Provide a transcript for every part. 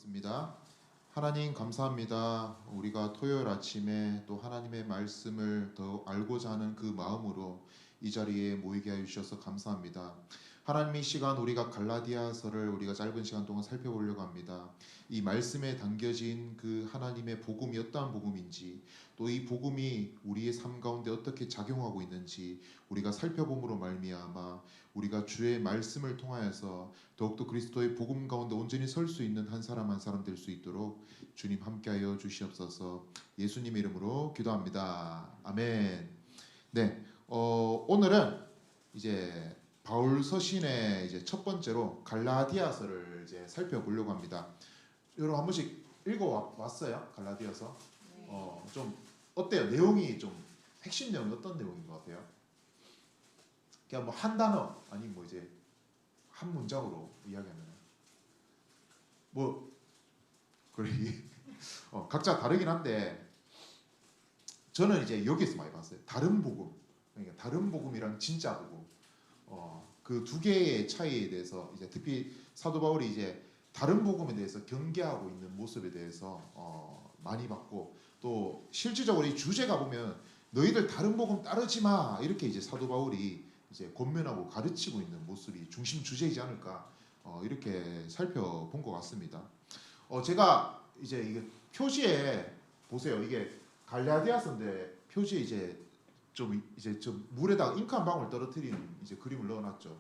기도하겠습니다. 하나님 감사합니다. 우리가 토요일 아침에 또 하나님의 말씀을 더 알고자 하는 그 마음으로 이 자리에 모이게 해 주셔서 감사합니다. 하나님 이 시간 우리가 갈라디아서를 우리가 짧은 시간 동안 살펴보려고 합니다. 이 말씀에 담겨진 그 하나님의 복음이 어떠한 복음인지 또 이 복음이 우리의 삶 가운데 어떻게 작용하고 있는지 우리가 살펴봄으로 말미암아 우리가 주의 말씀을 통하여서 더욱더 그리스도의 복음 가운데 온전히 설 수 있는 한 사람 한 사람 될 수 있도록 주님 함께하여 주시옵소서. 예수님의 이름으로 기도합니다. 아멘. 네, 오늘은 이제 바울 서신의 이제 첫 번째로 갈라디아서를 이제 살펴보려고 합니다. 여러분 한 번씩 읽어왔어요? 갈라디아서? 좀 어때요? 내용이 좀 핵심 내용이 어떤 내용인 것 같아요? 그냥 뭐 한 단어 아니면 뭐 이제 한 문장으로 이야기하면 뭐 그래 각자 다르긴 한데 저는 이제 여기에서 많이 봤어요. 다른 복음, 그러니까 다른 복음이랑 진짜 복음, 그 두 개의 차이에 대해서 이제 특히 사도 바울이 이제 다른 복음에 대해서 경계하고 있는 모습에 대해서 많이 봤고 또 실질적으로 이 주제가 보면 너희들 다른 복음 따르지 마 이렇게 이제 사도 바울이 이제 권면하고 가르치고 있는 모습이 중심 주제이지 않을까 이렇게 살펴본 것 같습니다. 제가 이제 이게 표지에 보세요. 이게 갈라디아서인데 표지에 이제 좀 물에다가 잉크 한 방울 떨어뜨린 이제 그림을 넣어놨죠.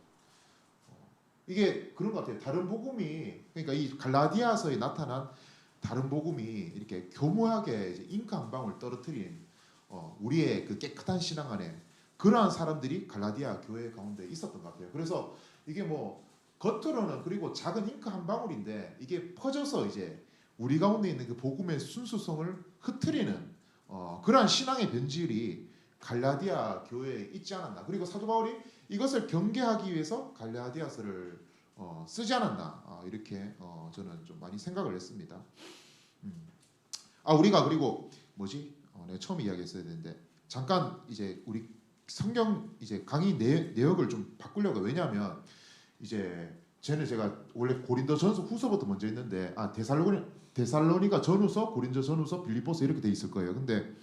이게 그런 것 같아요. 다른 복음이 그러니까 이 갈라디아서에 나타난 다른 복음이 이렇게 교묘하게 이제 잉크 한 방울 떨어뜨린 우리의 그 깨끗한 신앙 안에 그러한 사람들이 갈라디아 교회 가운데 있었던 것 같아요. 그래서 이게 뭐 겉으로는 그리고 작은 잉크 한 방울인데 이게 퍼져서 이제 우리 가운데 있는 그 복음의 순수성을 흐트리는 그러한 신앙의 변질이 갈라디아 교회에 있지 않았나. 그리고 사도 바울이 이것을 경계하기 위해서 갈라디아서를 쓰지 않았나 이렇게 저는 좀 많이 생각을 했습니다. 우리가 그리고 내가 처음 이야기했어야 되는데 잠깐 이제 우리 성경 이제 강의 내역을 좀 바꾸려고 해요. 왜냐하면 이제 제가 원래 고린도전서 후서부터 먼저 했는데 데살로니가 전후서, 고린도 전후서, 빌립보서 이렇게 돼 있을 거예요. 근데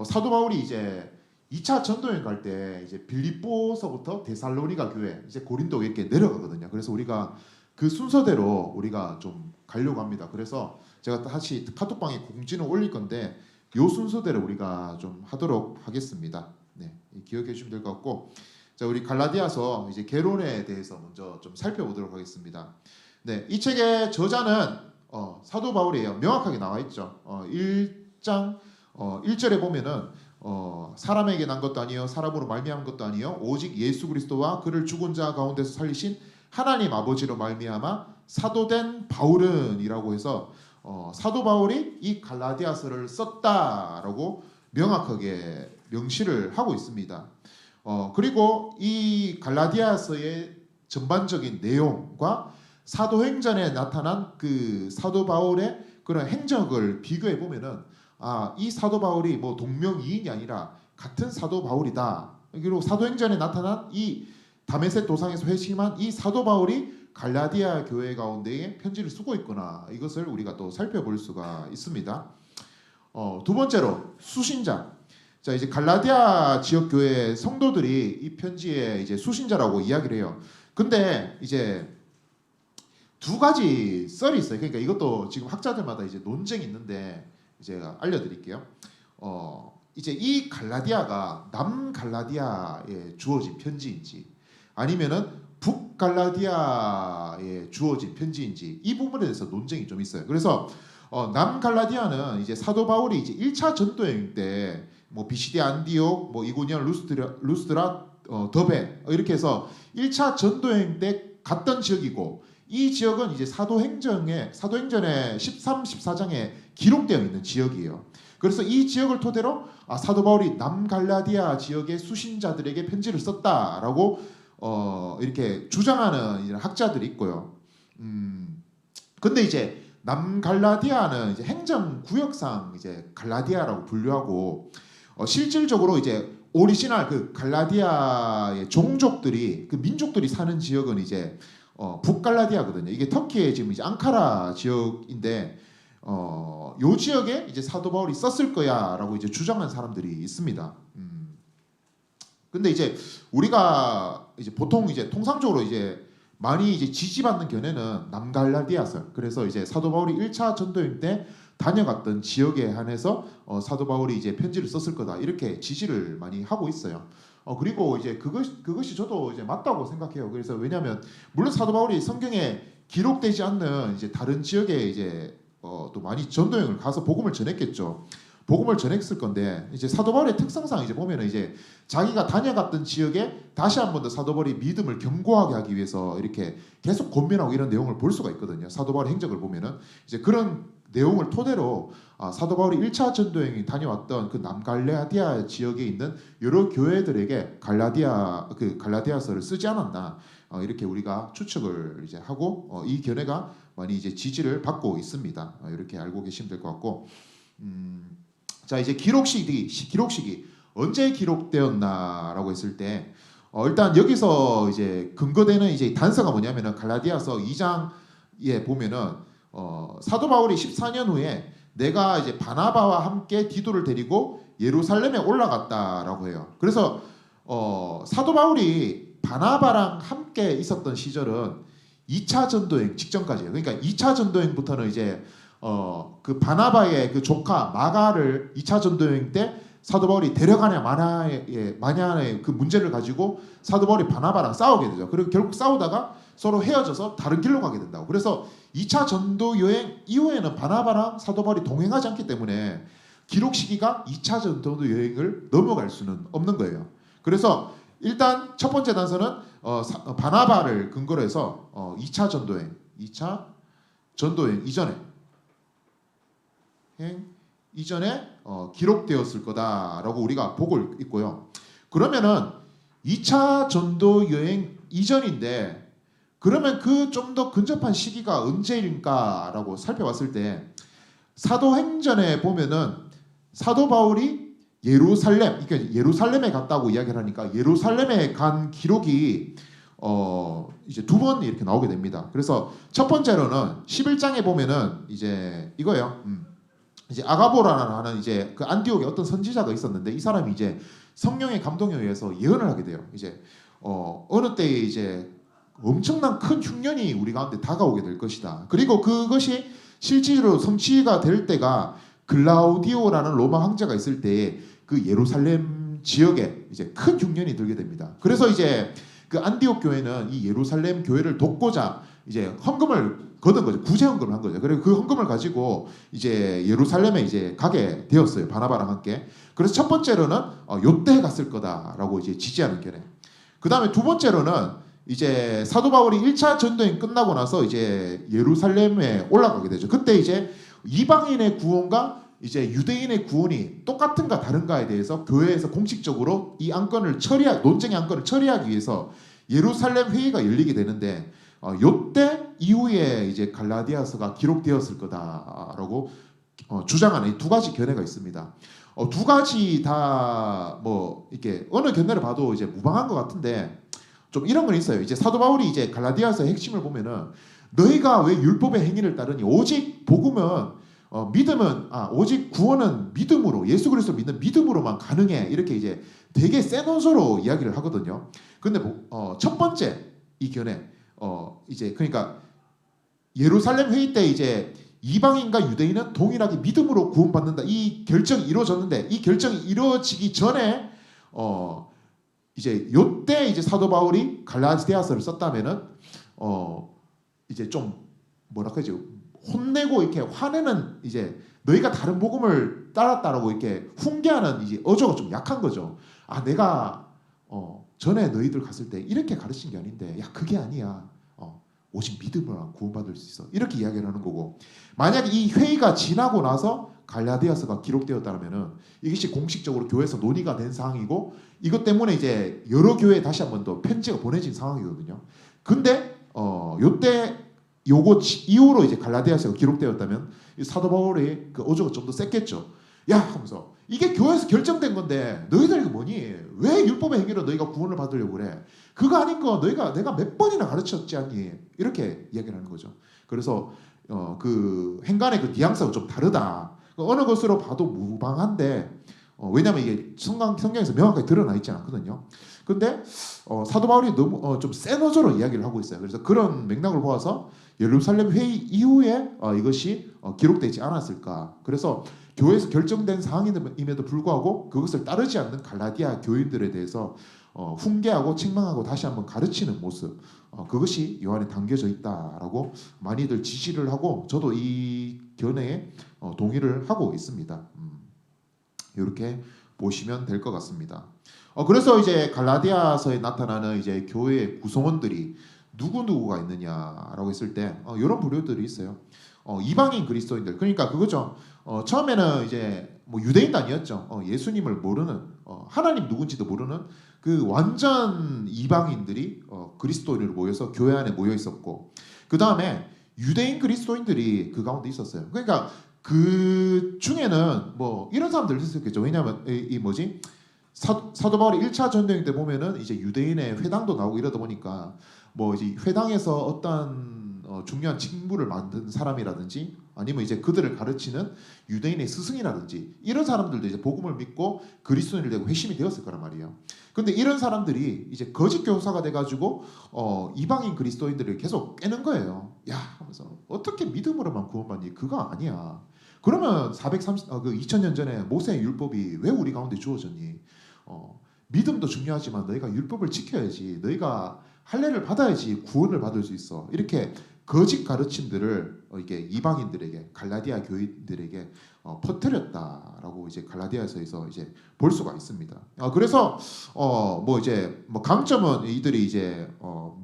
사도 바울이 이제 2차 전도여행 갈 때 이제 빌립보서부터 데살로니가 교회, 이제 고린도 이렇게 내려가거든요. 그래서 우리가 그 순서대로 우리가 좀 가려고 합니다. 그래서 제가 다시 카톡방에 공지는 올릴 건데 요 순서대로 우리가 좀 하도록 하겠습니다. 네, 기억해 주시면 될 것 같고, 자 우리 갈라디아서 이제 개론에 대해서 먼저 좀 살펴보도록 하겠습니다. 네, 이 책의 저자는 사도 바울이에요. 명확하게 나와 있죠. 1장 1절에 보면은 사람에게 난 것도 아니요 사람으로 말미암은 것도 아니요 오직 예수 그리스도와 그를 죽은 자 가운데서 살리신 하나님 아버지로 말미암아 사도된 바울은이라고 해서 사도 바울이 이 갈라디아서를 썼다라고 명확하게 명시를 하고 있습니다. 그리고 이 갈라디아서의 전반적인 내용과 사도행전에 나타난 그 사도 바울의 그런 행적을 비교해 보면은 이 사도 바울이 뭐 동명이인이 아니라 같은 사도 바울이다. 그리고 사도행전에 나타난 이 다메섹 도상에서 회심한 이 사도 바울이 갈라디아 교회 가운데에 편지를 쓰고 있구나. 이것을 우리가 또 살펴볼 수가 있습니다. 두 번째로 수신자. 자 이제 갈라디아 지역 교회 성도들이 이 편지에 이제 수신자라고 이야기를 해요. 근데 이제 두 가지 썰이 있어요. 그러니까 이것도 지금 학자들마다 이제 논쟁이 있는데 제가 알려드릴게요. 이제 이 갈라디아가 남갈라디아에 주어진 편지인지 아니면은 북갈라디아에 주어진 편지인지 이 부분에 대해서 논쟁이 좀 있어요. 그래서 남갈라디아는 이제 사도 바울이 이제 1차 전도여행 때 뭐 비시디 안디옥, 뭐 이고니온 루스드라, 더베 이렇게 해서 1차 전도여행 때 갔던 지역이고 이 지역은 이제 사도행전의 13, 14장에 기록되어 있는 지역이에요. 그래서 이 지역을 토대로 사도 바울이 남갈라디아 지역의 수신자들에게 편지를 썼다라고 이렇게 주장하는 이런 학자들이 있고요. 근데 이제 남갈라디아는 이제 행정구역상 이제 갈라디아라고 분류하고 실질적으로 이제 오리지널 그 갈라디아의 종족들이 그 민족들이 사는 지역은 이제 북갈라디아거든요. 이게 터키의 지금 이제 앙카라 지역인데 요 지역에 이제 사도 바울이 썼을 거야라고 이제 주장한 사람들이 있습니다. 근데 이제 우리가 이제 보통 이제 통상적으로 이제 많이 이제 지지받는 견해는 남갈라디아서. 그래서 이제 사도 바울이 1차 전도행 때 다녀갔던 지역에 한해서 사도 바울이 이제 편지를 썼을 거다 이렇게 지지를 많이 하고 있어요. 그리고 이제 그것이 저도 이제 맞다고 생각해요. 그래서 왜냐하면 물론 사도 바울이 성경에 기록되지 않는 이제 다른 지역에 이제 또 많이 전도행을 가서 복음을 전했겠죠. 복음을 전했을 건데 이제 사도 바울의 특성상 이제 보면은 이제 자기가 다녀갔던 지역에 다시 한 번 더 사도 바울이 믿음을 견고하게 하기 위해서 이렇게 계속 권면하고 이런 내용을 볼 수가 있거든요. 사도 바울의 행적을 보면은 이제 그런 내용을 토대로 사도 바울이 1차 전도행이 다녀왔던 그 남갈라디아 지역에 있는 여러 교회들에게 갈라디아서를 쓰지 않았나 이렇게 우리가 추측을 이제 하고 이 견해가 많이 이제 지지를 받고 있습니다. 이렇게 알고 계시면 될 것 같고. 자 이제 기록식이 언제 기록되었나라고 했을 때 일단 여기서 이제 근거되는 이제 단서가 뭐냐면은 갈라디아서 2장에 보면은 사도 바울이 14년 후에 내가 이제 바나바와 함께 디도를 데리고 예루살렘에 올라갔다라고 해요. 그래서 사도 바울이 바나바랑 함께 있었던 시절은 2차 전도행 직전까지예요. 그러니까 2차 전도행부터는 이제 그 바나바의 그 조카 마가를 2차 전도행 때 사도 바울이 데려가냐 마냐의 그 문제를 가지고 사도 바울이 바나바랑 싸우게 되죠. 그리고 결국 싸우다가 서로 헤어져서 다른 길로 가게 된다고. 그래서 2차 전도 여행 이후에는 바나바랑 사도 바울이 동행하지 않기 때문에 기록 시기가 2차 전도 여행을 넘어갈 수는 없는 거예요. 그래서 일단 첫 번째 단서는 바나바를 근거로 해서 2차 전도행 이전에 기록되었을 거다라고 우리가 보고 있고요. 그러면은 2차 전도 여행 이전인데 그러면 그 좀 더 근접한 시기가 언제일까라고 살펴봤을 때 사도행전에 보면은 사도 바울이 그러니까 예루살렘에 갔다고 이야기를 하니까 예루살렘에 간 기록이 이제 두 번 이렇게 나오게 됩니다. 그래서 첫 번째로는 11장에 보면은 이제 이거예요. 이제 아가보라는 이제 그 안디옥에 어떤 선지자가 있었는데 이 사람이 이제 성령의 감동에 의해서 예언을 하게 돼요. 이제 어느 때에 이제 엄청난 큰 흉년이 우리 가운데 다가오게 될 것이다. 그리고 그것이 실질로 성취가 될 때가 글라우디오라는 로마 황제가 있을 때에 그 예루살렘 지역에 이제 큰 흉년이 들게 됩니다. 그래서 이제 그 안디옥 교회는 이 예루살렘 교회를 돕고자 이제 헌금을 거둔 거죠. 구제 헌금을 한 거죠. 그리고 그 헌금을 가지고 이제 예루살렘에 이제 가게 되었어요. 바나바랑 함께. 그래서 첫 번째로는 요때 갔을 거다라고 이제 지지하는 견해. 그 다음에 두 번째로는 이제 사도 바울이 1차 전도행 끝나고 나서 이제 예루살렘에 올라가게 되죠. 그때 이제 이방인의 구원과 이제 유대인의 구원이 똑같은가 다른가에 대해서 교회에서 공식적으로 이 논쟁의 안건을 처리하기 위해서 예루살렘 회의가 열리게 되는데 요때 이후에 이제 갈라디아서가 기록되었을 거다라고 주장하는 이 두 가지 견해가 있습니다. 두 가지 다 뭐 이렇게 어느 견해를 봐도 이제 무방한 것 같은데 좀 이런 건 있어요. 이제 사도 바울이 이제 갈라디아서의 핵심을 보면은 너희가 왜 율법의 행위를 따르니 오직 복음은 오직 구원은 믿음으로 예수 그리스도 믿는 믿음으로만 가능해 이렇게 이제 되게 센 원소로 이야기를 하거든요. 근데 첫 번째 이 견해 이제 그러니까 예루살렘 회의 때 이제 이방인과 유대인은 동일하게 믿음으로 구원받는다 이 결정이 이루어졌는데 이 결정이 이루어지기 전에 이제 요때 이제 사도 바울이 갈라디아서를 썼다면은 이제 좀 뭐라 그러죠? 혼내고 이렇게 화내는 이제 너희가 다른 복음을 따랐다라고 이렇게 훈계하는 이제 어조가 좀 약한 거죠. 내가 전에 너희들 갔을 때 이렇게 가르친 게 아닌데 야 그게 아니야. 오직 믿음으로 구원받을 수 있어. 이렇게 이야기를 하는 거고 만약에 이 회의가 지나고 나서 갈라디아서가 기록되었다면은 이것이 공식적으로 교회에서 논의가 된 사항이고 이것 때문에 이제 여러 교회에 다시 한 번 더 편지가 보내진 상황이거든요. 근데 요때 요거 이후로 이제 갈라디아서가 기록되었다면 사도 바울의 그 어조가 좀 더 셌겠죠. 야 하면서 이게 교회에서 결정된 건데 너희들 이거 뭐니? 왜 율법의 행위로 너희가 구원을 받으려고 그래? 그거 아니까 너희가 내가 몇 번이나 가르쳤지 않니? 이렇게 이야기를 하는 거죠. 그래서 그 행간의 그 뉘앙스가 좀 다르다. 어느 것으로 봐도 무방한데 왜냐하면 이게 성경에서 명확하게 드러나 있지 않거든요. 근데 사도 바울이 너무 좀 센 어조로 이야기를 하고 있어요. 그래서 그런 맥락을 보아서 예루살렘 회의 이후에 이것이 기록되지 않았을까. 그래서 교회에서 결정된 사항임에도 불구하고 그것을 따르지 않는 갈라디아 교인들에 대해서 훈계하고 책망하고 다시 한번 가르치는 모습, 그것이 요한에 담겨져 있다라고 많이들 지시를 하고 저도 이 견해에 동의를 하고 있습니다. 이렇게 보시면 될 것 같습니다. 그래서 이제 갈라디아서에 나타나는 이제 교회의 구성원들이 누구가 있느냐라고 했을 때 이런 부류들이 있어요. 이방인 그리스도인들, 그러니까 그거죠. 처음에는 이제 뭐 유대인도 아니었죠. 예수님을 모르는 하나님 누군지도 모르는 그 완전 이방인들이 그리스도인으로 모여서 교회 안에 모여 있었고, 그 다음에 유대인 그리스도인들이 그 가운데 있었어요. 그러니까 그 중에는 뭐 이런 사람들 있었겠죠. 왜냐하면 이 뭐지? 사도 바울이 1차 전도행 때 보면은 이제 유대인의 회당도 나오고 이러다 보니까 뭐 이제 회당에서 어떤 중요한 직무를 만든 사람이라든지 아니면 이제 그들을 가르치는 유대인의 스승이라든지 이런 사람들도 이제 복음을 믿고 그리스도인이 되고 회심이 되었을 거란 말이에요. 근데 이런 사람들이 이제 거짓 교사가 돼가지고 이방인 그리스도인들을 계속 깨는 거예요. 야 하면서 어떻게 믿음으로만 구원받니? 그거 아니야. 그러면 2000년 전에 모세의 율법이 왜 우리 가운데 주어졌니? 믿음도 중요하지만 너희가 율법을 지켜야지. 너희가 할례를 받아야지 구원을 받을 수 있어. 이렇게 거짓 가르침들을 이게 이방인들에게 갈라디아 교인들에게 퍼뜨렸다라고 이제 갈라디아서에서 이제 볼 수가 있습니다. 그래서 뭐 이제 뭐 강점은 이들이 이제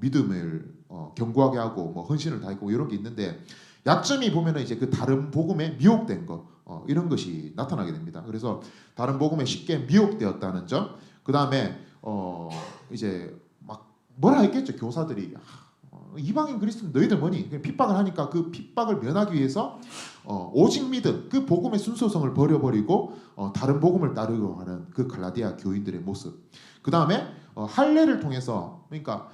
믿음을 견고하게 하고 뭐 헌신을 다했고 이런 게 있는데, 약점이 보면은 이제 그 다른 복음에 미혹된 거 이런 것이 나타나게 됩니다. 그래서 다른 복음에 쉽게 미혹되었다는 점, 그 다음에 이제 막 뭐라 했겠죠. 교사들이 이방인 그리스도는 너희들 뭐니? 핍박을 하니까 그 핍박을 면하기 위해서 오직 믿음, 그 복음의 순수성을 버려버리고 다른 복음을 따르고 하는 그 갈라디아 교인들의 모습. 그 다음에 할례를 통해서, 그러니까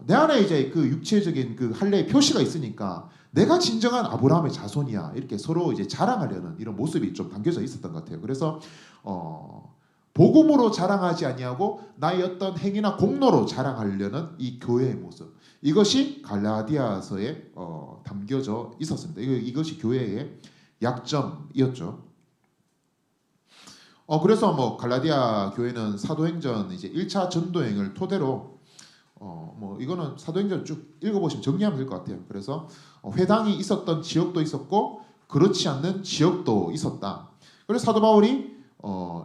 내 안에 이제 그 육체적인 그 할례의 표시가 있으니까 내가 진정한 아브라함의 자손이야 이렇게 서로 이제 자랑하려는 이런 모습이 좀 담겨져 있었던 것 같아요. 그래서 복음으로 자랑하지 아니하고 나의 어떤 행위나 공로로 자랑하려는 이 교회의 모습, 이것이 갈라디아서에 담겨져 있었습니다. 이것이 교회의 약점이었죠. 그래서 뭐 갈라디아 교회는 사도행전 이제 1차 전도행을 토대로 뭐 이거는 사도행전 쭉 읽어보시면 정리하면 될 것 같아요. 그래서 회당이 있었던 지역도 있었고 그렇지 않는 지역도 있었다. 그래서 사도 바울이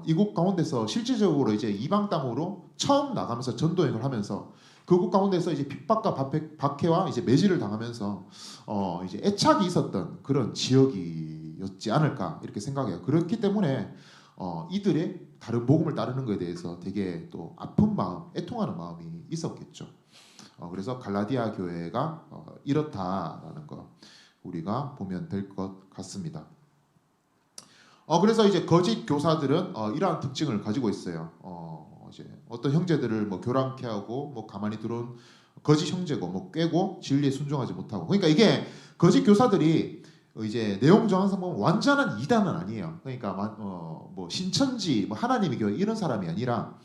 이곳 가운데서 실질적으로 이제 이방 땅으로 처음 나가면서 전도행을 하면서 그곳 가운데서 이제 핍박과 박해와 이제 매질을 당하면서 이제 애착이 있었던 그런 지역이었지 않을까 이렇게 생각해요. 그렇기 때문에 이들의 다른 복음을 따르는 것에 대해서 되게 또 아픈 마음, 애통하는 마음이 있었겠죠. 그래서 갈라디아 교회가 이렇다라는 거 우리가 보면 될 것 같습니다. 그래서 이제 거짓 교사들은 이러한 특징을 가지고 있어요. 이제 어떤 형제들을 뭐 교란케 하고 뭐 가만히 들어온 거짓 형제고 뭐 꿰고 진리에 순종하지 못하고, 그러니까 이게 거짓 교사들이 이제 내용 정황상 보면 완전한 이단은 아니에요. 그러니까 뭐 신천지 뭐 하나님의 교회 이런 사람이 아니라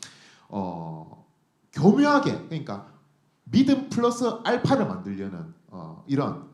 교묘하게, 그러니까 믿음 플러스 알파를 만들려는 이런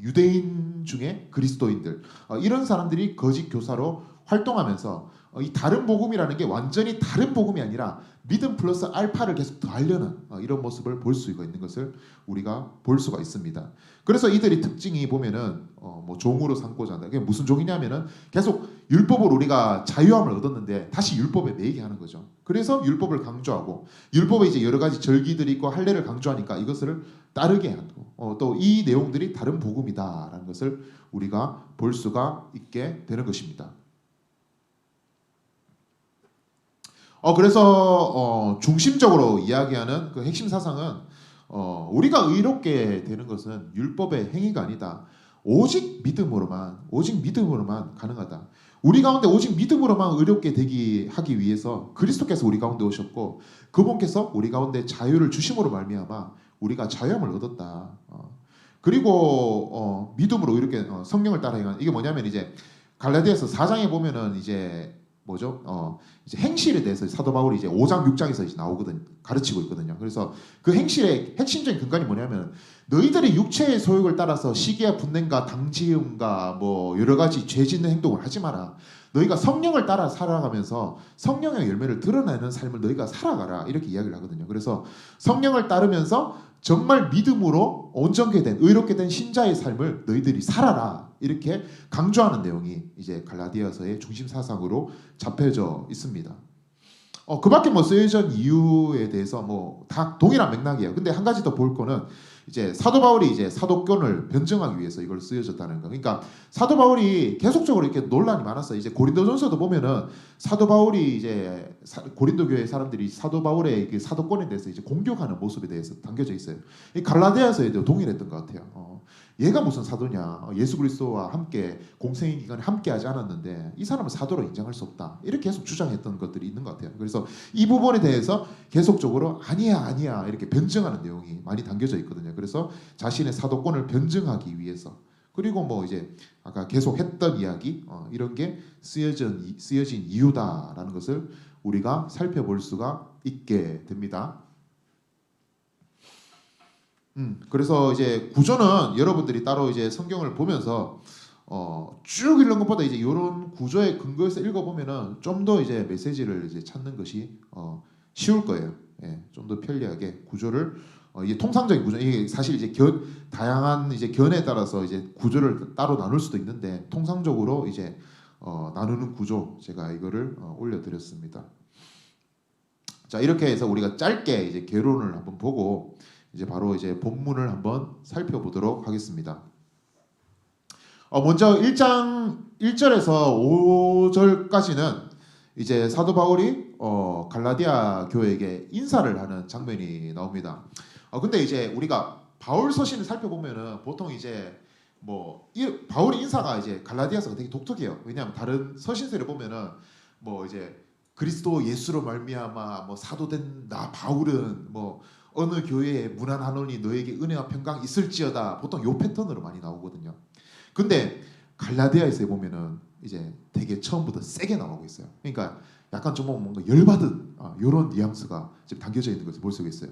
유대인 중에 그리스도인들, 이런 사람들이 거짓 교사로 활동하면서 이 다른 복음이라는 게 완전히 다른 복음이 아니라 믿음 플러스 알파를 계속 더하려는 이런 모습을 볼 수가 있는 것을 우리가 볼 수가 있습니다. 그래서 이들의 특징이 보면은 뭐 종으로 삼고자 한다. 그게 무슨 종이냐면은 계속 율법으로 우리가 자유함을 얻었는데 다시 율법에 매이게 하는 거죠. 그래서 율법을 강조하고 율법에 이제 여러 가지 절기들이 있고 할례를 강조하니까 이것을 따르게 하고 또 이 내용들이 다른 복음이다라는 것을 우리가 볼 수가 있게 되는 것입니다. 그래서 중심적으로 이야기하는 그 핵심 사상은 우리가 의롭게 되는 것은 율법의 행위가 아니다. 오직 믿음으로만 가능하다. 우리 가운데 오직 믿음으로만 의롭게 되기 하기 위해서 그리스도께서 우리 가운데 오셨고 그분께서 우리 가운데 자유를 주심으로 말미암아 우리가 자유함을 얻었다. 그리고 믿음으로 이렇게 성령을 따라 행하는 이게 뭐냐면 이제 갈라디아서 4장에 보면은 이제 뭐죠? 이제 행실에 대해서 사도 바울이 이제 5장 6장에서 이제 나오거든 가르치고 있거든요. 그래서 그 행실의 핵심적인 근간이 뭐냐면 너희들의 육체의 소욕을 따라서 시기와 분냄과 당지음과 뭐 여러 가지 죄 짓는 행동을 하지 마라. 너희가 성령을 따라 살아가면서 성령의 열매를 드러내는 삶을 너희가 살아가라 이렇게 이야기를 하거든요. 그래서 성령을 따르면서 정말 믿음으로 온전케 된 의롭게 된 신자의 삶을 너희들이 살아라 이렇게 강조하는 내용이 이제 갈라디아서의 중심 사상으로 잡혀져 있습니다. 그밖에 뭐 쓰여진 이유에 대해서 뭐 다 동일한 맥락이에요. 근데 한 가지 더 볼 거는 이제 사도 바울이 이제 사도권을 변증하기 위해서 이걸 쓰여졌다는 거. 그러니까 사도 바울이 계속적으로 이렇게 논란이 많았어요. 이제 고린도전서도 보면은 사도 바울이 이제 고린도 교회 사람들이 사도 바울의 그 사도권에 대해서 이제 공격하는 모습에 대해서 담겨져 있어요. 이 갈라디아서에도 동일했던 것 같아요. 얘가 무슨 사도냐? 예수 그리스도와 함께 공생의 기간에 함께하지 않았는데 이 사람을 사도로 인정할 수 없다. 이렇게 계속 주장했던 것들이 있는 것 같아요. 그래서 이 부분에 대해서 계속적으로 아니야 이렇게 변증하는 내용이 많이 담겨져 있거든요. 그래서 자신의 사도권을 변증하기 위해서 그리고 뭐 이제 아까 계속 했던 이야기 이런 게 쓰여진 이유다라는 것을 우리가 살펴볼 수가 있게 됩니다. 그래서 이제 구조는 여러분들이 따로 이제 성경을 보면서 쭉 읽는 것보다 이제 이런 구조의 근거에서 읽어보면은 좀 더 이제 메시지를 이제 찾는 것이 쉬울 거예요. 예, 좀 더 편리하게 구조를 이게 통상적인 구조 이게 사실 이제 다양한 이제 견해에 따라서 이제 구조를 따로 나눌 수도 있는데 통상적으로 이제 나누는 구조 제가 이거를 올려드렸습니다. 자 이렇게 해서 우리가 짧게 이제 개론을 한번 보고 이제 바로 이제 본문을 한번 살펴보도록 하겠습니다. 먼저 1장 1절에서 5절까지는 이제 사도 바울이 갈라디아 교회에게 인사를 하는 장면이 나옵니다. 근데 이제 우리가 바울 서신을 살펴보면은 보통 이제 바울의 인사가 이제 갈라디아서가 되게 독특해요. 왜냐하면 다른 서신서를 보면은 뭐 이제 그리스도 예수로 말미암아 뭐 사도된 나 바울은 뭐 어느 교회에 문안하노니 너에게 은혜와 평강 있을지어다 보통 요 패턴으로 많이 나오거든요. 근데 갈라디아에서 보면은 이제 되게 처음부터 세게 나오고 있어요. 그러니까 약간 좀 뭔가 열받은 이런 뉘앙스가 지금 담겨져 있는 것을 볼 수가 있어요.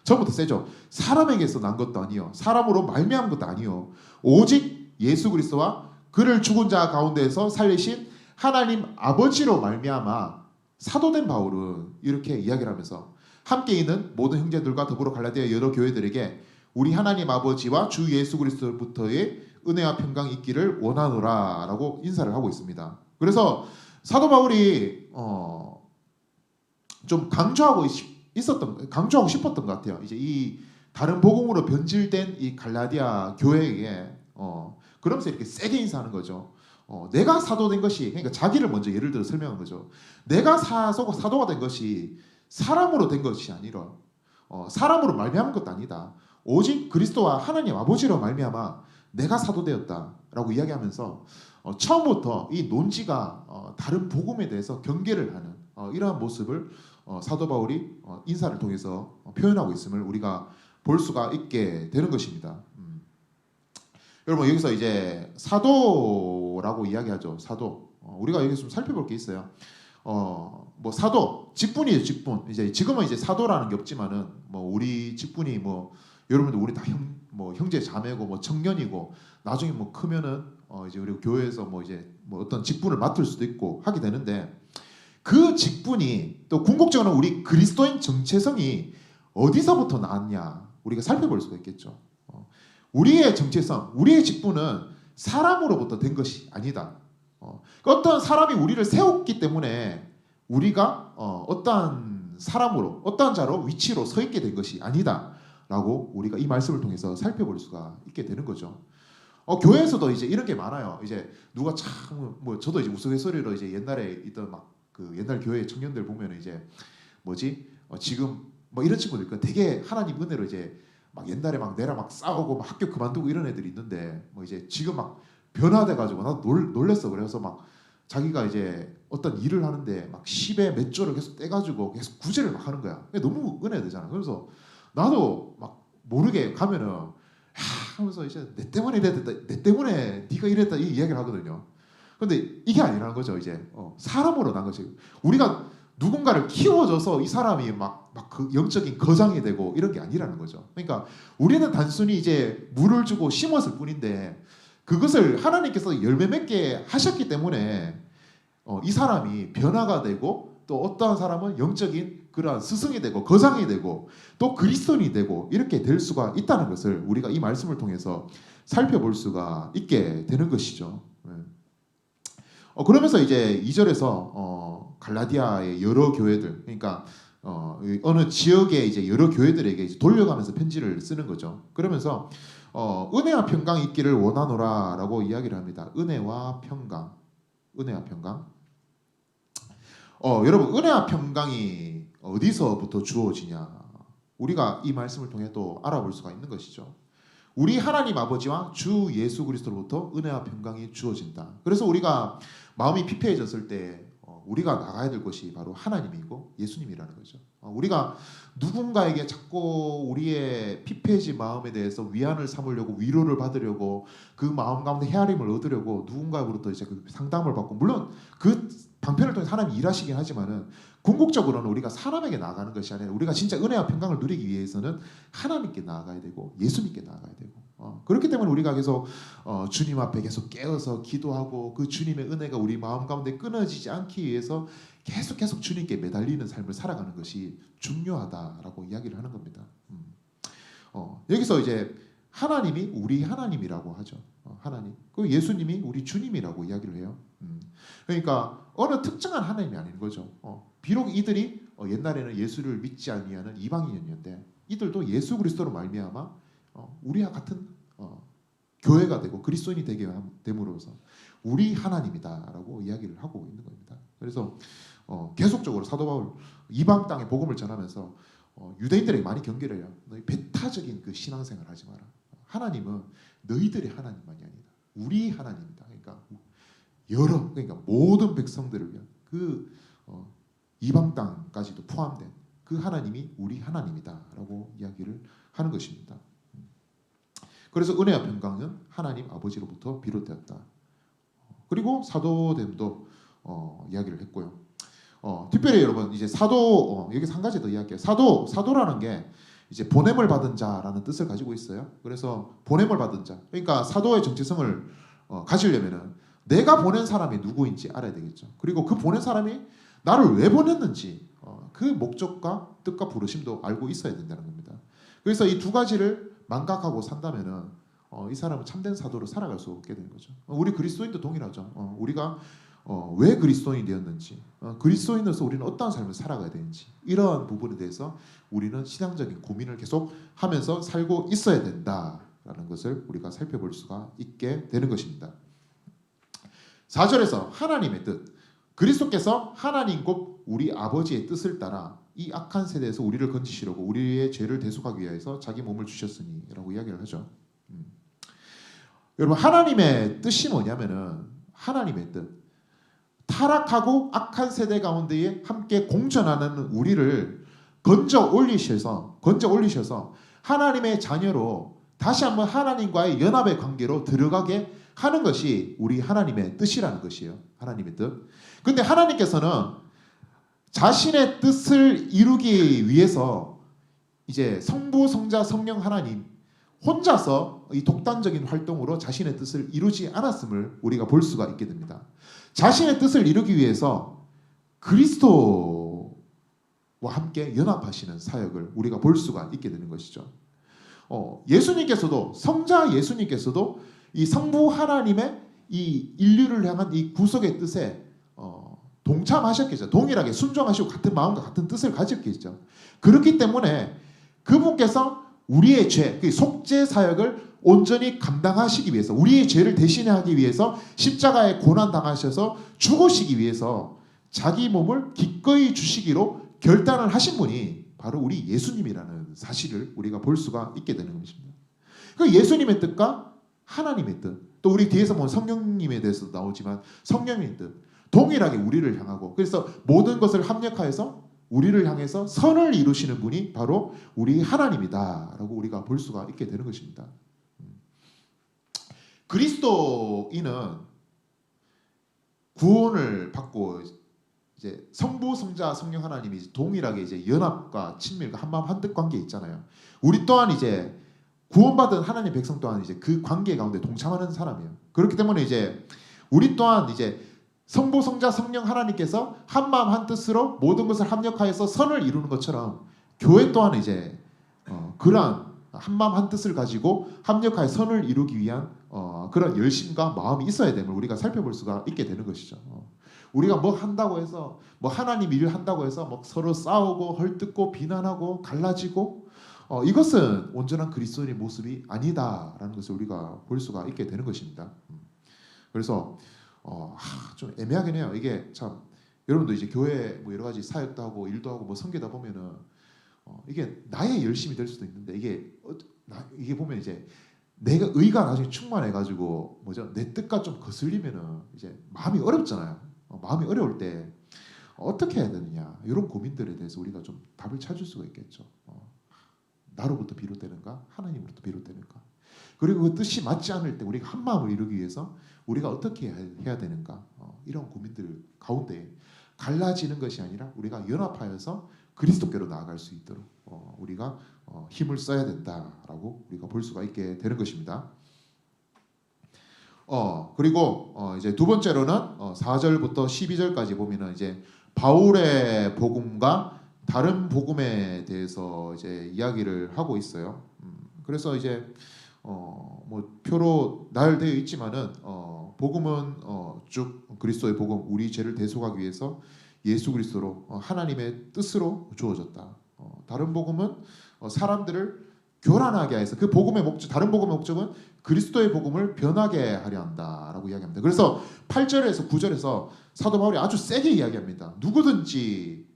처음부터 세죠. 사람에게서 난 것도 아니요, 사람으로 말미암은 것도 아니요, 오직 예수 그리스도와 그를 죽은 자 가운데서 살리신 하나님 아버지로 말미암아 사도된 바울은 이렇게 이야기를 하면서 함께 있는 모든 형제들과 더불어 갈라디아 여러 교회들에게 우리 하나님 아버지와 주 예수 그리스도로부터의 은혜와 평강이 있기를 원하노라라고 인사를 하고 있습니다. 그래서 사도 바울이 좀 강조하고 싶었던 것 같아요. 이제 이 다른 복음으로 변질된 이 갈라디아 교회에게 그러면서 이렇게 세게 인사하는 거죠. 내가 사도된 것이 그러니까 자기를 먼저 예를 들어 설명한 거죠. 내가 사도가 된 것이 사람으로 된 것이 아니라 사람으로 말미암은 것도 아니다. 오직 그리스도와 하나님 아버지로 말미암아 내가 사도되었다라고 이야기하면서 처음부터 이 논지가 다른 복음에 대해서 경계를 하는 이러한 모습을 사도 바울이 인사를 통해서 표현하고 있음을 우리가 볼 수가 있게 되는 것입니다. 여러분 여기서 이제 사도라고 이야기하죠. 사도. 우리가 여기서 좀 살펴볼 게 있어요. 뭐 사도 직분이에요. 직분. 이제 지금은 이제 사도라는 게 없지만은 뭐 우리 직분이 뭐 여러분들 우리 다 형제 자매고 뭐 청년이고 나중에 뭐 크면은 이제 우리 교회에서 뭐 이제 뭐 어떤 직분을 맡을 수도 있고 하게 되는데 그 직분이 또 궁극적으로 우리 그리스도인 정체성이 어디서부터 나왔냐 우리가 살펴볼 수가 있겠죠. 우리의 정체성, 우리의 직분은 사람으로부터 된 것이 아니다. 어떤 사람이 우리를 세웠기 때문에 우리가 어떠한 사람으로 어떠한 자로 위치로 서 있게 된 것이 아니다라고 우리가 이 말씀을 통해서 살펴볼 수가 있게 되는 거죠. 교회에서도 이제 이런 게 많아요. 이제 누가 참 뭐 저도 이제 우스갯소리로 이제 옛날에 있던 막 그 옛날 교회 청년들 보면 이제 지금 뭐 이런 친구들 있고 되게 하나님 은혜로 이제 막 옛날에 막 내랑 막 싸우고 막 학교 그만두고 이런 애들이 있는데 뭐 이제 지금 막 변화돼가지고 나도 놀랬어. 그래서 막 자기가 이제 어떤 일을 하는데 막 10에 몇 조를 계속 떼가지고 계속 구제를 막 하는 거야. 너무 은혜되잖아. 그래서 나도 막 모르게 가면은 하면서 이제 내 때문에 이랬다, 내 때문에 네가 이랬다 이 이야기를 하거든요. 근데 이게 아니라는 거죠. 이제 사람으로 난 거지. 우리가 누군가를 키워줘서 이 사람이 막 그 영적인 거장이 되고 이런 게 아니라는 거죠. 그러니까 우리는 단순히 이제 물을 주고 심었을 뿐인데 그것을 하나님께서 열매 맺게 하셨기 때문에 이 사람이 변화가 되고 또 어떠한 사람은 영적인 그러한 스승이 되고 거장이 되고 또 그리스도인이 되고 이렇게 될 수가 있다는 것을 우리가 이 말씀을 통해서 살펴볼 수가 있게 되는 것이죠. 그러면서 이제 2절에서 갈라디아의 여러 교회들, 그러니까 어느 지역의 이제 여러 교회들에게 이제 돌려가면서 편지를 쓰는 거죠. 그러면서 은혜와 평강이 있기를 원하노라라고 이야기를 합니다. 은혜와 평강, 은혜와 평강. 여러분 은혜와 평강이 어디서부터 주어지냐? 우리가 이 말씀을 통해 또 알아볼 수가 있는 것이죠. 우리 하나님 아버지와 주 예수 그리스도로부터 은혜와 평강이 주어진다. 그래서 우리가 마음이 피폐해졌을 때 우리가 나가야 될 것이 바로 하나님이고 예수님이라는 거죠. 우리가 누군가에게 자꾸 우리의 피폐해진 마음에 대해서 위안을 삼으려고 위로를 받으려고 그 마음 가운데 헤아림을 얻으려고 누군가로부터 이제 그 상담을 받고 물론 그 방편을 통해 하나님이 일하시긴 하지만은 궁극적으로는 우리가 사람에게 나아가는 것이 아니라 우리가 진짜 은혜와 평강을 누리기 위해서는 하나님께 나아가야 되고 예수님께 나아가야 되고 그렇기 때문에 우리가 계속 주님 앞에 계속 깨어서 기도하고 그 주님의 은혜가 우리 마음 가운데 끊어지지 않기 위해서 계속 주님께 매달리는 삶을 살아가는 것이 중요하다라고 이야기를 하는 겁니다. 여기서 이제 하나님이 우리 하나님이라고 하죠. 하나님. 그 예수님이 우리 주님이라고 이야기를 해요. 그러니까 어느 특정한 하나님이 아닌 거죠. 비록 이들이 옛날에는 예수를 믿지 아니하는 이방인이었는데 이들도 예수 그리스도로 말미암아 우리와 같은 교회가 되고 그리스도인이 되게 됨으로써 우리 하나님이다라고 이야기를 하고 있는 겁니다. 그래서 계속적으로 사도 바울 이방 땅에 복음을 전하면서 유대인들에게 많이 경계를 해요. 너희 배타적인 그 신앙생활 하지 마라. 하나님은 너희들의 하나님만이 아니다. 우리 하나님이다. 그러니까 모든 백성들을 위한 그 이방 땅까지도 포함된 그 하나님이 우리 하나님이다라고 이야기를 하는 것입니다. 그래서 은혜와 평강은 하나님 아버지로부터 비롯되었다. 그리고 사도됨도 이야기를 했고요. 특별히 여러분 이제 사도 여기서 한 가지 더 이야기해요. 사도라는 게 이제 보냄을 받은 자라는 뜻을 가지고 있어요. 그래서 보냄을 받은 자. 그러니까 사도의 정체성을 가지려면은 내가 보낸 사람이 누구인지 알아야 되겠죠. 그리고 그 보낸 사람이 나를 왜 보냈는지 그 목적과 뜻과 부르심도 알고 있어야 된다는 겁니다. 그래서 이 두 가지를 망각하고 산다면은 이 사람은 참된 사도로 살아갈 수 없게 되는 거죠. 우리 그리스도인도 동일하죠. 우리가 왜 그리스도인이 되었는지, 그리스도인으로서 우리는 어떠한 삶을 살아가야 되는지 이러한 부분에 대해서 우리는 신앙적인 고민을 계속 하면서 살고 있어야 된다라는 것을 우리가 살펴볼 수가 있게 되는 것입니다. 4절에서 하나님의 뜻, 그리스도께서 하나님 곧 우리 아버지의 뜻을 따라 이 악한 세대에서 우리를 건지시려고 우리의 죄를 대속하기 위해서 자기 몸을 주셨으니 라고 이야기를 하죠. 여러분 하나님의 뜻이 뭐냐면은 하나님의 뜻, 타락하고 악한 세대 가운데에 함께 공존하는 우리를 건져 올리셔서 하나님의 자녀로 다시 한번 하나님과의 연합의 관계로 들어가게 하는 것이 우리 하나님의 뜻이라는 것이에요. 하나님의 뜻. 근데 하나님께서는 자신의 뜻을 이루기 위해서 이제 성부, 성자, 성령 하나님 혼자서 이 독단적인 활동으로 자신의 뜻을 이루지 않았음을 우리가 볼 수가 있게 됩니다. 자신의 뜻을 이루기 위해서 그리스도와 함께 연합하시는 사역을 우리가 볼 수가 있게 되는 것이죠. 예수님께서도 성자 예수님께서도 이 성부 하나님의 이 인류를 향한 이 구속의 뜻에 동참하셨겠죠. 동일하게 순종하시고 같은 마음과 같은 뜻을 가졌겠죠. 그렇기 때문에 그분께서 우리의 죄, 그 속죄 사역을 온전히 감당하시기 위해서 우리의 죄를 대신하기 위해서 십자가에 고난당하셔서 죽으시기 위해서 자기 몸을 기꺼이 주시기로 결단을 하신 분이 바로 우리 예수님이라는 사실을 우리가 볼 수가 있게 되는 것입니다. 그 예수님의 뜻과 하나님의 뜻, 또 우리 뒤에서 보면 성령님에 대해서 나오지만 성령의 뜻 동일하게 우리를 향하고, 그래서 모든 것을 합력하여서 우리를 향해서 선을 이루시는 분이 바로 우리 하나님이다라고 우리가 볼 수가 있게 되는 것입니다. 그리스도인은 구원을 받고 이제 성부, 성자, 성령 하나님이 동일하게 이제 연합과 친밀과 한마음 한뜻 관계에 있잖아요. 우리 또한 이제 구원받은 하나님 백성 또한 이제 그 관계 가운데 동참하는 사람이에요. 그렇기 때문에 이제 우리 또한 이제 성부, 성자, 성령 하나님께서 한마음 한뜻으로 모든 것을 합력하여서 선을 이루는 것처럼 교회 또한 이제 그러한 한마음 한뜻을 가지고 합력하여 선을 이루기 위한 그런 열심과 마음이 있어야 됨을 우리가 살펴볼 수가 있게 되는 것이죠. 우리가 뭐 한다고 해서 뭐 하나님 일을 한다고 해서 뭐 서로 싸우고 헐뜯고 비난하고 갈라지고 이것은 온전한 그리스도인의 모습이 아니다라는 것을 우리가 볼 수가 있게 되는 것입니다. 그래서 좀 애매하긴 해요. 이게 참 여러분도 이제 교회 뭐 여러 가지 사역도 하고 일도 하고 뭐 섬기다 보면은 이게 나의 열심이 될 수도 있는데 이게 보면 이제 내가 의가 나중에 충만해가지고 뭐죠 내 뜻과 좀 거슬리면은 이제 마음이 어렵잖아요. 마음이 어려울 때 어떻게 해야 되느냐 이런 고민들에 대해서 우리가 좀 답을 찾을 수가 있겠죠. 나로부터 비롯되는가 하나님으로부터 비롯되는가, 그리고 그 뜻이 맞지 않을 때 우리가 한 마음을 이루기 위해서 우리가 어떻게 해야 되는가, 이런 고민들 가운데 갈라지는 것이 아니라 우리가 연합하여서 그리스도께로 나아갈 수 있도록 우리가 힘을 써야 된다라고 우리가 볼 수가 있게 되는 것입니다. 그리고 이제 두 번째로는 4절부터 12절까지 보면은 이제 바울의 복음과 다른 복음에 대해서 이제 이야기를 하고 있어요. 그래서 이제 뭐 표로 나열되어 있지만은 복음은 쭉 그리스도의 복음, 우리 죄를 대속하기 위해서 예수 그리스도로 하나님의 뜻으로 주어졌다. 다른 복음은 사람들을 교란하게 해서 그 복음의 목적, 다른 복음의 목적은 그리스도의 복음을 변하게 하려 한다라고 이야기합니다. 그래서 8절에서 9절에서 사도 바울이 아주 세게 이야기합니다. 누구든지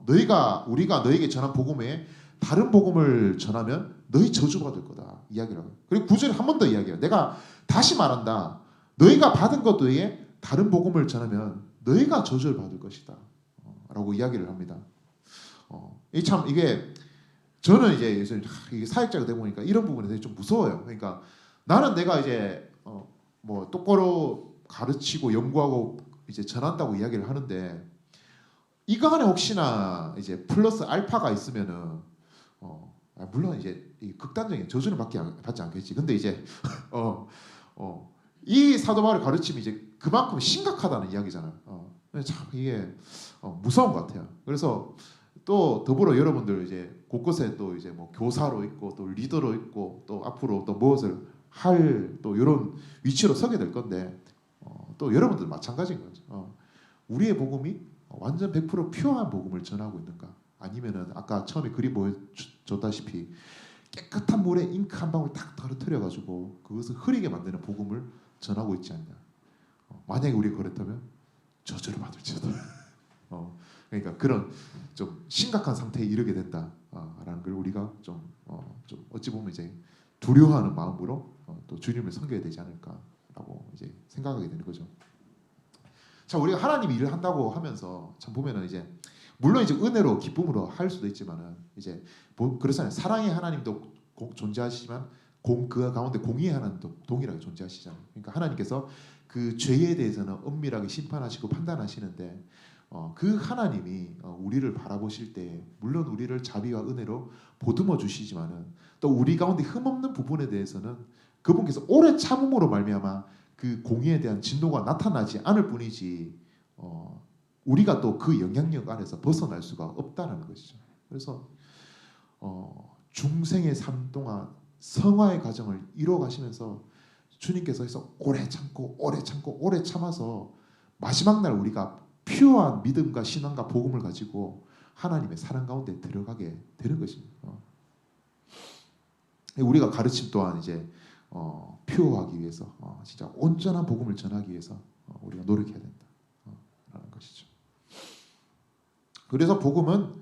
우리가 너에게 전한 복음 외에 다른 복음을 전하면 너희 저주받을 거다 이야기를 하고, 그리고 9절에 한 번 더 이야기해요. 내가 다시 말한다. 너희가 받은 것 외에 다른 복음을 전하면 너희가 저주를 받을 것이다 라고 이야기를 합니다. 이게 저는 이제 이게 사역자가 되고 보니까 이런 부분에 대해서 좀 무서워요. 그러니까 나는 내가 이제 뭐 똑바로 가르치고 연구하고 이제 전한다고 이야기를 하는데 이거 안에 혹시나 이제 플러스 알파가 있으면은 물론 이제 극단적인 저주는 받지 않겠지. 근데 이제 이 사도 바울의 가르침이 이제 그만큼 심각하다는 이야기잖아요. 참 이게 무서운 것 같아요. 그래서 또 더불어 여러분들 이제 곳곳에 또 이제 뭐 교사로 있고 또 리더로 있고 또 앞으로 또 무엇을 할 또 이런 위치로 서게 될 건데 또 여러분들 마찬가지인 거죠. 우리의 복음이 완전 100% 퓨어한 복음을 전하고 있는가, 아니면은 아까 처음에 그림 보여줬다시피 깨끗한 물에 잉크 한 방울 딱 떨어뜨려 가지고 그것을 흐리게 만드는 복음을 전하고 있지 않냐. 만약에 우리가 그랬다면 저주를 받을지어다. 그러니까 그런 좀 심각한 상태에 이르게 된다라는 걸 우리가 좀 어찌 보면 이제 두려워하는 마음으로 또 주님을 섬겨야 되지 않을까라고 이제 생각하게 되는 거죠. 자, 우리가 하나님 일을 한다고 하면서 참 보면은 이제 물론 이제 은혜로 기쁨으로 할 수도 있지만은 이제 그렇잖아요. 사랑의 하나님도 존재하시지만 그 가운데 공의의 하나님도 동일하게 존재하시잖아요. 그러니까 하나님께서 그 죄에 대해서는 엄밀하게 심판하시고 판단하시는데 그 하나님이 우리를 바라보실 때 물론 우리를 자비와 은혜로 보듬어 주시지만은 또 우리 가운데 흠없는 부분에 대해서는 그분께서 오래 참음으로 말미암아 그 공의에 대한 진노가 나타나지 않을 뿐이지 우리가 또 그 영향력 안에서 벗어날 수가 없다는 것이죠. 그래서 중생의 삶 동안 성화의 과정을 이뤄 가시면서 주님께서 오래 참고 오래 참고 오래 참아서 마지막 날 우리가 퓨어한 믿음과 신앙과 복음을 가지고 하나님의 사랑 가운데 들어가게 되는 것입니다. 우리가 가르침 또한 이제 퓨어하기 위해서 진짜 온전한 복음을 전하기 위해서 우리가 노력해야 된다라는 것이죠. 그래서 복음은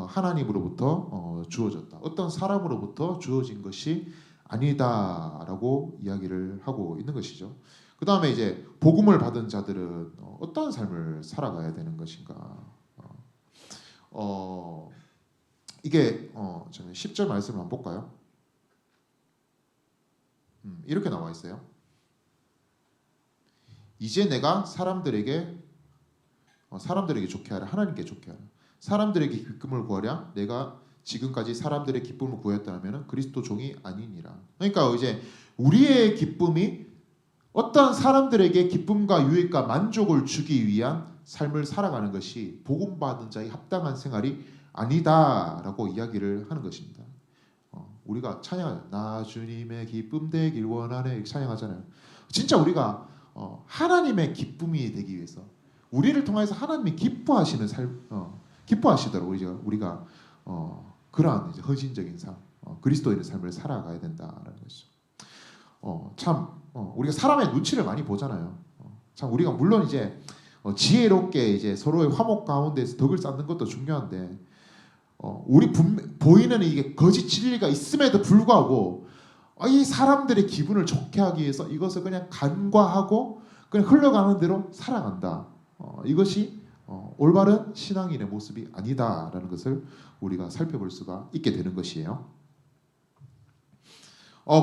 하나님으로부터 주어졌다. 어떤 사람으로부터 주어진 것이 아니다라고 이야기를 하고 있는 것이죠. 그 다음에 이제 복음을 받은 자들은 어떤 삶을 살아가야 되는 것인가? 이게 저는 10절 말씀을 한번 볼까요? 이렇게 나와 있어요. 이제 내가 사람들에게 좋게 하라. 하나님께 좋게 하라. 사람들에게 기쁨을 구하랴. 내가 지금까지 사람들의 기쁨을 구했다면 그리스도 종이 아니니라. 그러니까 이제 우리의 기쁨이 어떤 사람들에게 기쁨과 유익과 만족을 주기 위한 삶을 살아가는 것이 복음 받은 자의 합당한 생활이 아니다라고 이야기를 하는 것입니다. 우리가 찬양, 나 주님의 기쁨 되길 원하네 이렇게 찬양하잖아요. 진짜 우리가 하나님의 기쁨이 되기 위해서 우리를 통해서 하나님이 기뻐하시는 삶, 기뻐하시도록 우리가 그러한 이제 헌신적인 삶, 그리스도인의 삶을 살아가야 된다라는 것이죠. 참 우리가 사람의 눈치를 많이 보잖아요. 참 우리가 물론 이제 지혜롭게 이제 서로의 화목 가운데서 덕을 쌓는 것도 중요한데 우리 보이는 이게 거짓 진리가 있음에도 불구하고 이 사람들의 기분을 좋게 하기 위해서 이것을 그냥 간과하고 그냥 흘러가는 대로 살아간다. 이것이 올바른 신앙인의 모습이 아니다라는 것을 우리가 살펴볼 수가 있게 되는 것이에요.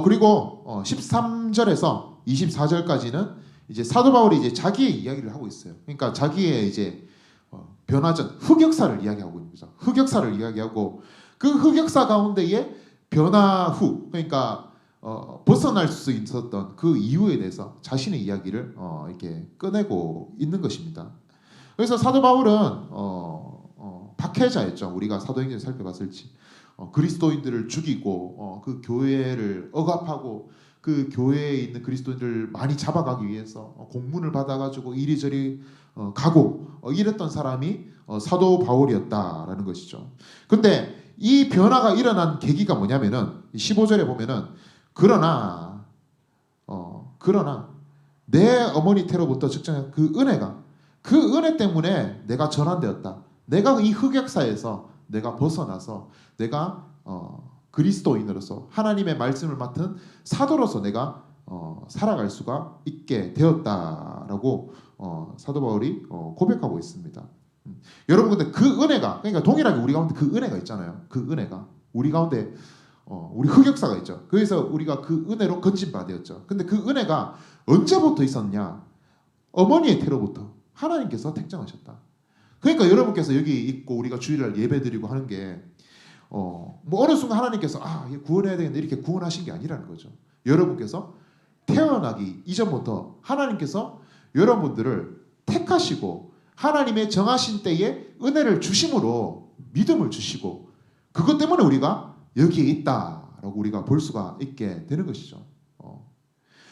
그리고 13절에서 24절까지는 이제 사도 바울이 이제 자기의 이야기를 하고 있어요. 그러니까 자기의 이제 변화 전 흑역사를 이야기하고 있는 거죠. 흑역사를 이야기하고 그 흑역사 가운데에 변화 후, 그러니까 벗어날 수 있었던 그 이유에 대해서 자신의 이야기를 이렇게 꺼내고 있는 것입니다. 그래서 사도 바울은 박해자였죠. 우리가 사도행전 살펴봤을지 그리스도인들을 죽이고 그 교회를 억압하고 그 교회에 있는 그리스도인들을 많이 잡아가기 위해서 공문을 받아가지고 이리저리 가고 이랬던 사람이 사도 바울이었다라는 것이죠. 근데 이 변화가 일어난 계기가 뭐냐면은 15절에 보면은 그러나 내 어머니 태로부터 측정한 그 은혜 때문에 내가 전환되었다. 내가 이 흑역사에서 내가 벗어나서 내가 그리스도인으로서 하나님의 말씀을 맡은 사도로서 내가 살아갈 수가 있게 되었다라고 사도 바울이 고백하고 있습니다. 여러분 근데 그 은혜가 그러니까 동일하게 우리 가운데 그 은혜가 있잖아요. 그 은혜가 우리 가운데 우리 흑역사가 있죠. 그래서 우리가 그 은혜로 건진받았죠. 근데 그 은혜가 언제부터 있었냐? 어머니의 태로부터 하나님께서 택정하셨다. 그러니까 여러분께서 여기 있고 우리가 주일날 예배드리고 하는 게 뭐 어느 순간 하나님께서 구원해야 되겠는데 이렇게 구원하신 게 아니라는 거죠. 여러분께서 태어나기 이전부터 하나님께서 여러분들을 택하시고 하나님의 정하신 때에 은혜를 주심으로 믿음을 주시고 그것 때문에 우리가 여기에 있다라고 우리가 볼 수가 있게 되는 것이죠.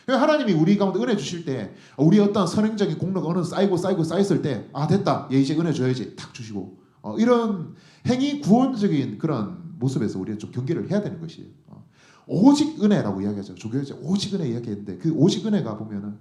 하나님이 우리 가운데 은혜 주실 때 우리 어떤 선행적인 공로가 어느 쌓였을 때 됐다 얘 이제 은혜 줘야지 탁 주시고 이런 행위 구원적인 그런 모습에서 우리는 좀 경계를 해야 되는 것이에요. 오직 은혜라고 이야기하죠. 조교에서 오직 은혜 이야기했는데 그 오직 은혜가 보면은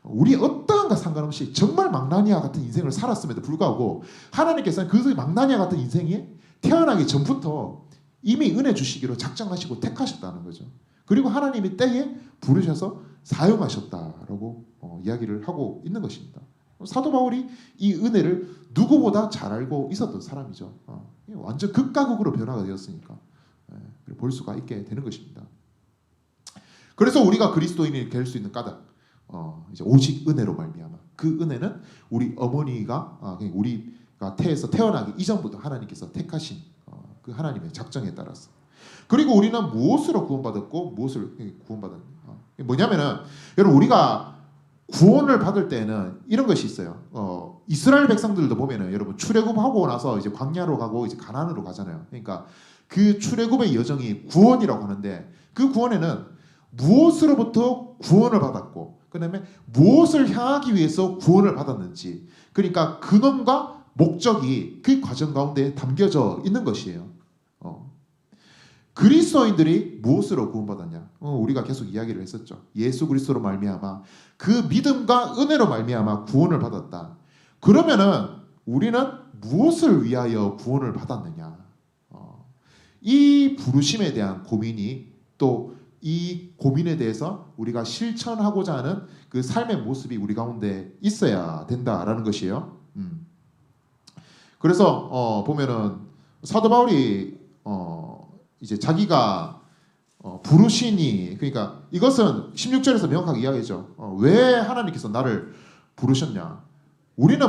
우리 어떠한가 상관없이 정말 망나니아 같은 인생을 살았음에도 불구하고 하나님께서는 그 망나니아 같은 인생이 태어나기 전부터 이미 은혜 주시기로 작정하시고 택하셨다는 거죠. 그리고 하나님이 때에 부르셔서 사용하셨다라고 이야기를 하고 있는 것입니다. 사도 바울이 이 은혜를 누구보다 잘 알고 있었던 사람이죠. 완전 극과 극으로 변화가 되었으니까 볼 수가 있게 되는 것입니다. 그래서 우리가 그리스도인이 될 수 있는 까닭 이제 오직 은혜로 말미암아 그 은혜는 우리 어머니가 우리가 태에서 태어나기 이전부터 하나님께서 택하신 그 하나님의 작정에 따라서 그리고 우리는 무엇으로 구원받았고 무엇을 구원받았냐 뭐냐면은 여러분 우리가 구원을 받을 때는 이런 것이 있어요. 이스라엘 백성들도 보면은 여러분 출애굽하고 나서 이제 광야로 가고 이제 가나안으로 가잖아요. 그러니까 그 출애굽의 여정이 구원이라고 하는데 그 구원에는 무엇으로부터 구원을 받았고 그다음에 무엇을 향하기 위해서 구원을 받았는지 그러니까 근원과 목적이 그 과정 가운데 담겨져 있는 것이에요. 그리스도인들이 무엇으로 구원받았냐? 우리가 계속 이야기를 했었죠. 예수 그리스도로 말미암아 그 믿음과 은혜로 말미암아 구원을 받았다. 그러면은 우리는 무엇을 위하여 구원을 받았느냐? 이 부르심에 대한 고민이 또 이 고민에 대해서 우리가 실천하고자 하는 그 삶의 모습이 우리 가운데 있어야 된다라는 것이에요. 그래서 보면은 사도 바울이 이제 자기가 부르시니, 그러니까 이것은 16절에서 명확하게 이야기하죠. 왜 하나님께서 나를 부르셨냐? 우리는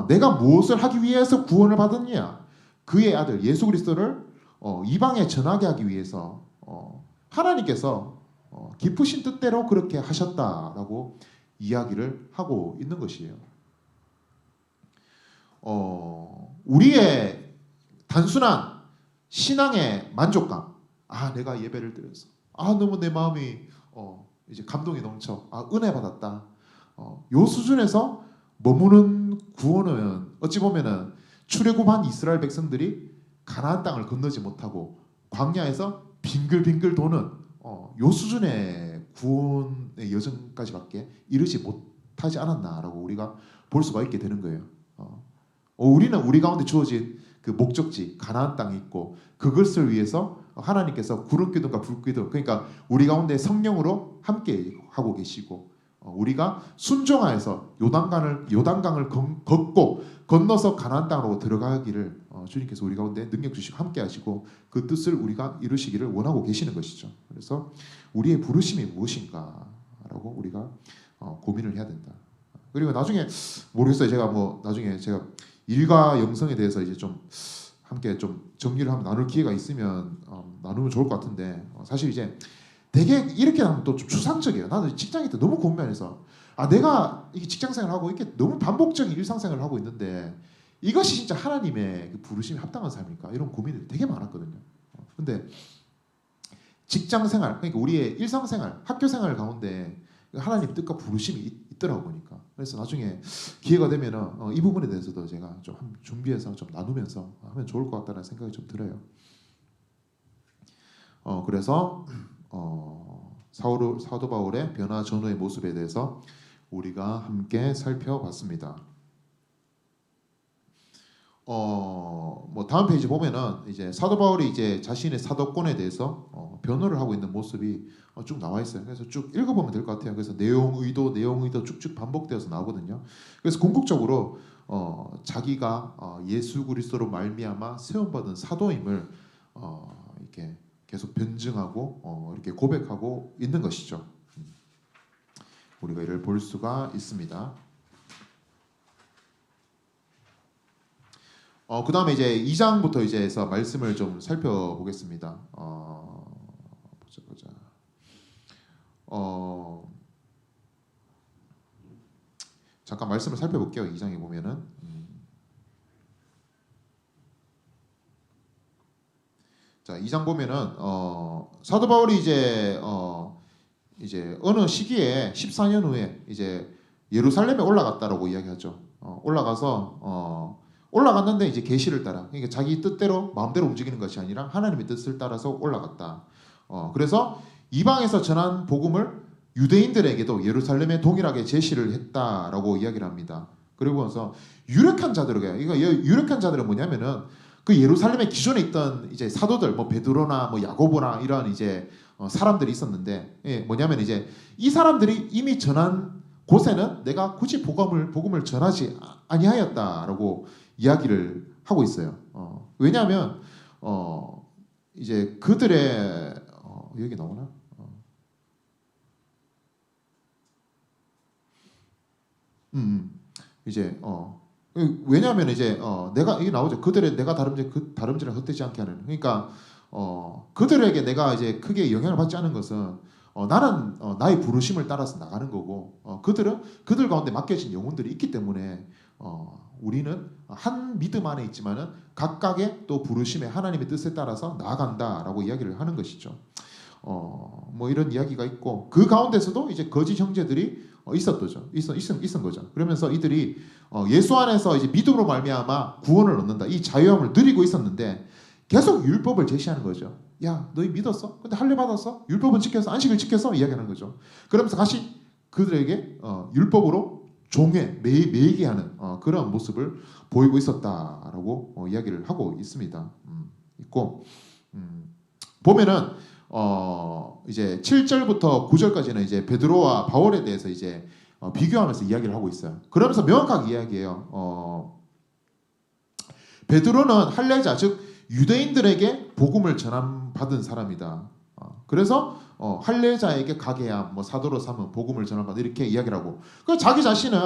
내가 무엇을 하기 위해서 구원을 받았냐? 그의 아들 예수 그리스도를 이방에 전하게 하기 위해서 하나님께서 기쁘신 뜻대로 그렇게 하셨다라고 이야기를 하고 있는 것이에요. 우리의 단순한 신앙의 만족감, 내가 예배를 드려서 너무 내 마음이 이제 감동이 넘쳐, 은혜 받았다, 요 수준에서 머무는 구원은 어찌 보면은 출애굽한 이스라엘 백성들이 가나안 땅을 건너지 못하고 광야에서 빙글빙글 도는 요 수준의 구원의 여정까지밖에 이르지 못하지 않았나라고 우리가 볼 수가 있게 되는 거예요. 우리는 우리 가운데 주어진 그 목적지 가나안 땅이 있고, 그것을 위해서 하나님께서 구름 기둥과 불 기둥, 그러니까 우리 가운데 성령으로 함께 하고 계시고, 우리가 순종하여서 요단강을 걷고 건너서 가나안 땅으로 들어가기를 주님께서 우리 가운데 능력 주시고 함께 하시고 그 뜻을 우리가 이루시기를 원하고 계시는 것이죠. 그래서 우리의 부르심이 무엇인가라고 우리가 고민을 해야 된다. 그리고 나중에 모르겠어요. 제가 나중에 제가 일과 영성에 대해서 이제 좀 함께 좀 정리를 한번 나눌 기회가 있으면 나누면 좋을 것 같은데, 사실 이제 되게 이렇게 하면 또 좀 추상적이에요. 나는 직장일 때 너무 고민해서 내가 이게 직장생활을 하고 이렇게 너무 반복적인 일상생활을 하고 있는데 이것이 진짜 하나님의 그 부르심에 합당한 삶일까, 이런 고민들이 되게 많았거든요. 근데 직장생활, 그러니까 우리의 일상생활, 학교생활 가운데 하나님 뜻과 부르심이 있더라고 보니까. 그래서 나중에 기회가 되면은 이 부분에 대해서도 제가 좀 준비해서 좀 나누면서 하면 좋을 것 같다는 생각이 좀 들어요. 그래서 사도 바울의 변화 전후의 모습에 대해서 우리가 함께 살펴봤습니다. 다음 페이지 보면은 이제 사도 바울이 이제 자신의 사도권에 대해서 변호를 하고 있는 모습이 쭉 나와 있어요. 그래서 쭉 읽어보면 될 것 같아요. 그래서 내용 의도 쭉쭉 반복되어서 나오거든요. 그래서 궁극적으로 자기가 예수 그리스도로 말미암아 세움받은 사도임을 이렇게 계속 변증하고 이렇게 고백하고 있는 것이죠. 우리가 이를 볼 수가 있습니다. 그 다음에 이제 2장부터 이제 해서 말씀을 좀 살펴보겠습니다. 보자. 잠깐 말씀을 살펴볼게요. 2장에 보면은 자, 2장 보면은 사도 바울이 이제 어느 시기에 14년 후에 이제 예루살렘에 올라갔다라고 이야기하죠. 올라갔는데 이제 계시를 따라, 그러니까 자기 뜻대로 마음대로 움직이는 것이 아니라 하나님의 뜻을 따라서 올라갔다. 그래서 이방에서 전한 복음을 유대인들에게도 예루살렘에 동일하게 제시를 했다라고 이야기를 합니다. 그리고 나서 유력한 자들에게, 이거 유력한 자들은 뭐냐면은 그 예루살렘에 기존에 있던 이제 사도들, 베드로나 야고보나 이런 이제 사람들이 있었는데, 뭐냐면 이제 이 사람들이 이미 전한 곳에는 내가 굳이 복음을 전하지 아니하였다라고 이야기를 하고 있어요. 왜냐하면 이제 그들의 여기 나오나? 이제 왜냐하면 이제 내가 이게 나오죠. 그들의 내가 다름질 그 다름질을 헛되지 않게 하는. 그러니까 그들에게 내가 이제 크게 영향을 받지 않은 것은 나는 나의 부르심을 따라서 나가는 거고, 그들은 그들 가운데 맡겨진 영혼들이 있기 때문에 우리는 한 믿음 안에 있지만은 각각의 또 부르심에 하나님의 뜻에 따라서 나아간다라고 이야기를 하는 것이죠. 이런 이야기가 있고, 그 가운데서도 이제 거짓 형제들이 있은 거죠. 그러면서 이들이 예수 안에서 이제 믿음으로 말미암아 구원을 얻는다, 이 자유함을 누리고 있었는데 계속 율법을 제시하는 거죠. 야, 너희 믿었어? 근데 할례 받았어? 율법은 지켰어? 안식을 지켰어? 이야기하는 거죠. 그러면서 다시 그들에게 율법으로 매이게 하는 그런 모습을 보이고 있었다라고 이야기를 하고 있습니다. 있고, 보면은 이제 7절부터 9절까지는 이제 베드로와 바울에 대해서 이제 비교하면서 이야기를 하고 있어요. 그러면서 명확하게 이야기해요. 베드로는 할례자 즉 유대인들에게 복음을 전함받은 사람이다. 그래서 할례자에게 가게야 뭐 사도로 삼은 복음을 전함받은 이렇게 이야기를 하고 그 자기 자신은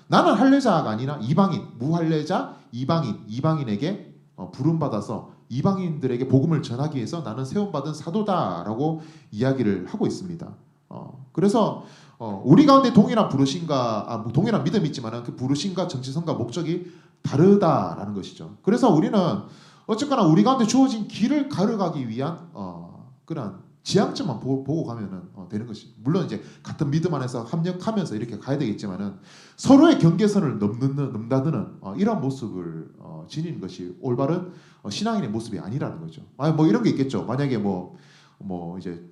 나는 할례자가 아니라 이방인 무할례자 이방인에게 부름받아서 이방인들에게 복음을 전하기 위해서 나는 세움받은 사도다라고 이야기를 하고 있습니다. 그래서 우리 가운데 동일한 부르심과 동일한 믿음이 있지만 그 부르심과 정체성과 목적이 다르다라는 것이죠. 그래서 우리는 어쨌거나 우리 가운데 주어진 길을 가르가기 위한 그런 지향점만 보고 가면은 되는 것이 물론 이제 같은 믿음 안에서 합력하면서 이렇게 가야 되겠지만은 서로의 경계선을 넘나드는 이런 모습을 지니는 것이 올바른 신앙인의 모습이 아니라는 거죠. 뭐 이런 게 있겠죠. 만약에 이제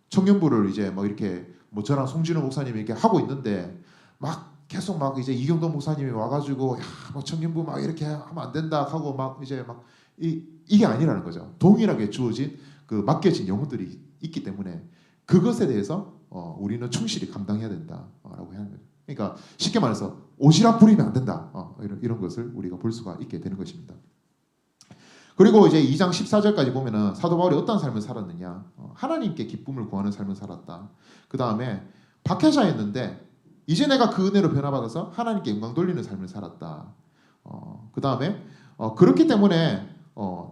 청년부를 이제 뭐 이렇게 뭐 저랑 송진호 목사님이 이렇게 하고 있는데 막 계속 막 이제 이경동 목사님이 와가지고 뭐 청년부 막 이렇게 하면 안 된다 하고 막 이제 막 이게 아니라는 거죠. 동일하게 주어진 그 맡겨진 영혼들이 있기 때문에 그것에 대해서 우리는 충실히 감당해야 된다라고 하는 거죠. 그러니까 쉽게 말해서 오지랖 부리면 안 된다. 이런 것을 우리가 볼 수가 있게 되는 것입니다. 그리고 이제 2장 14절까지 보면은 사도 바울이 어떤 삶을 살았느냐? 하나님께 기쁨을 구하는 삶을 살았다. 그 다음에 박해자였는데 이제 내가 그 은혜로 변화받아서 하나님께 영광 돌리는 삶을 살았다. 그 다음에 그렇기 때문에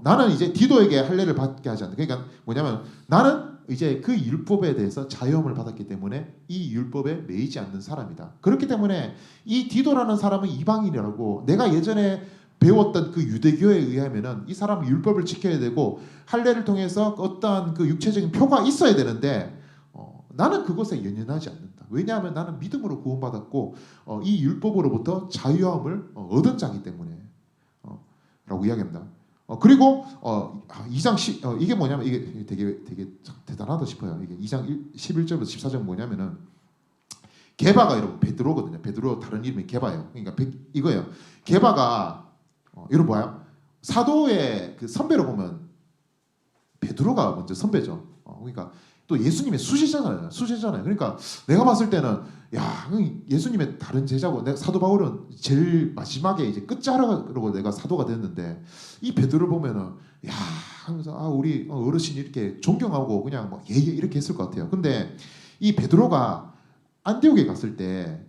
나는 이제 디도에게 할례를 받게 하지 않는다. 그러니까 뭐냐면 나는 이제 그 율법에 대해서 자유함을 받았기 때문에 이 율법에 매이지 않는 사람이다. 그렇기 때문에 이 디도라는 사람은 이방인이라고 내가 예전에 배웠던 그 유대교에 의하면은 이 사람은 율법을 지켜야 되고 할례를 통해서 어떠한 그 육체적인 표가 있어야 되는데 나는 그것에 연연하지 않는다. 왜냐하면 나는 믿음으로 구원받았고 이 율법으로부터 자유함을 얻은 자이기 때문에 라고 이야기합니다. 그리고 2장 10 이게 뭐냐면 이게 되게 대단하다 싶어요. 이게 2장 11절부터 14절 뭐냐면은 게바가 여러분 베드로거든요. 베드로 다른 이름이 게바예요. 그러니까 이거예요. 게바가 여러분 봐요. 사도의 그 선배로 보면 베드로가 먼저 선배죠. 그러니까 또 예수님의 수제잖아요. 그러니까 내가 봤을 때는 예수님의 다른 제자고 내가 사도 바울은 제일 마지막에 이제 끝자락으로 내가 사도가 됐는데 이 베드로 보면은 하면서 우리 어르신이 이렇게 존경하고 그냥 뭐 예예 이렇게 했을 것 같아요. 근데 이 베드로가 안디옥에 갔을 때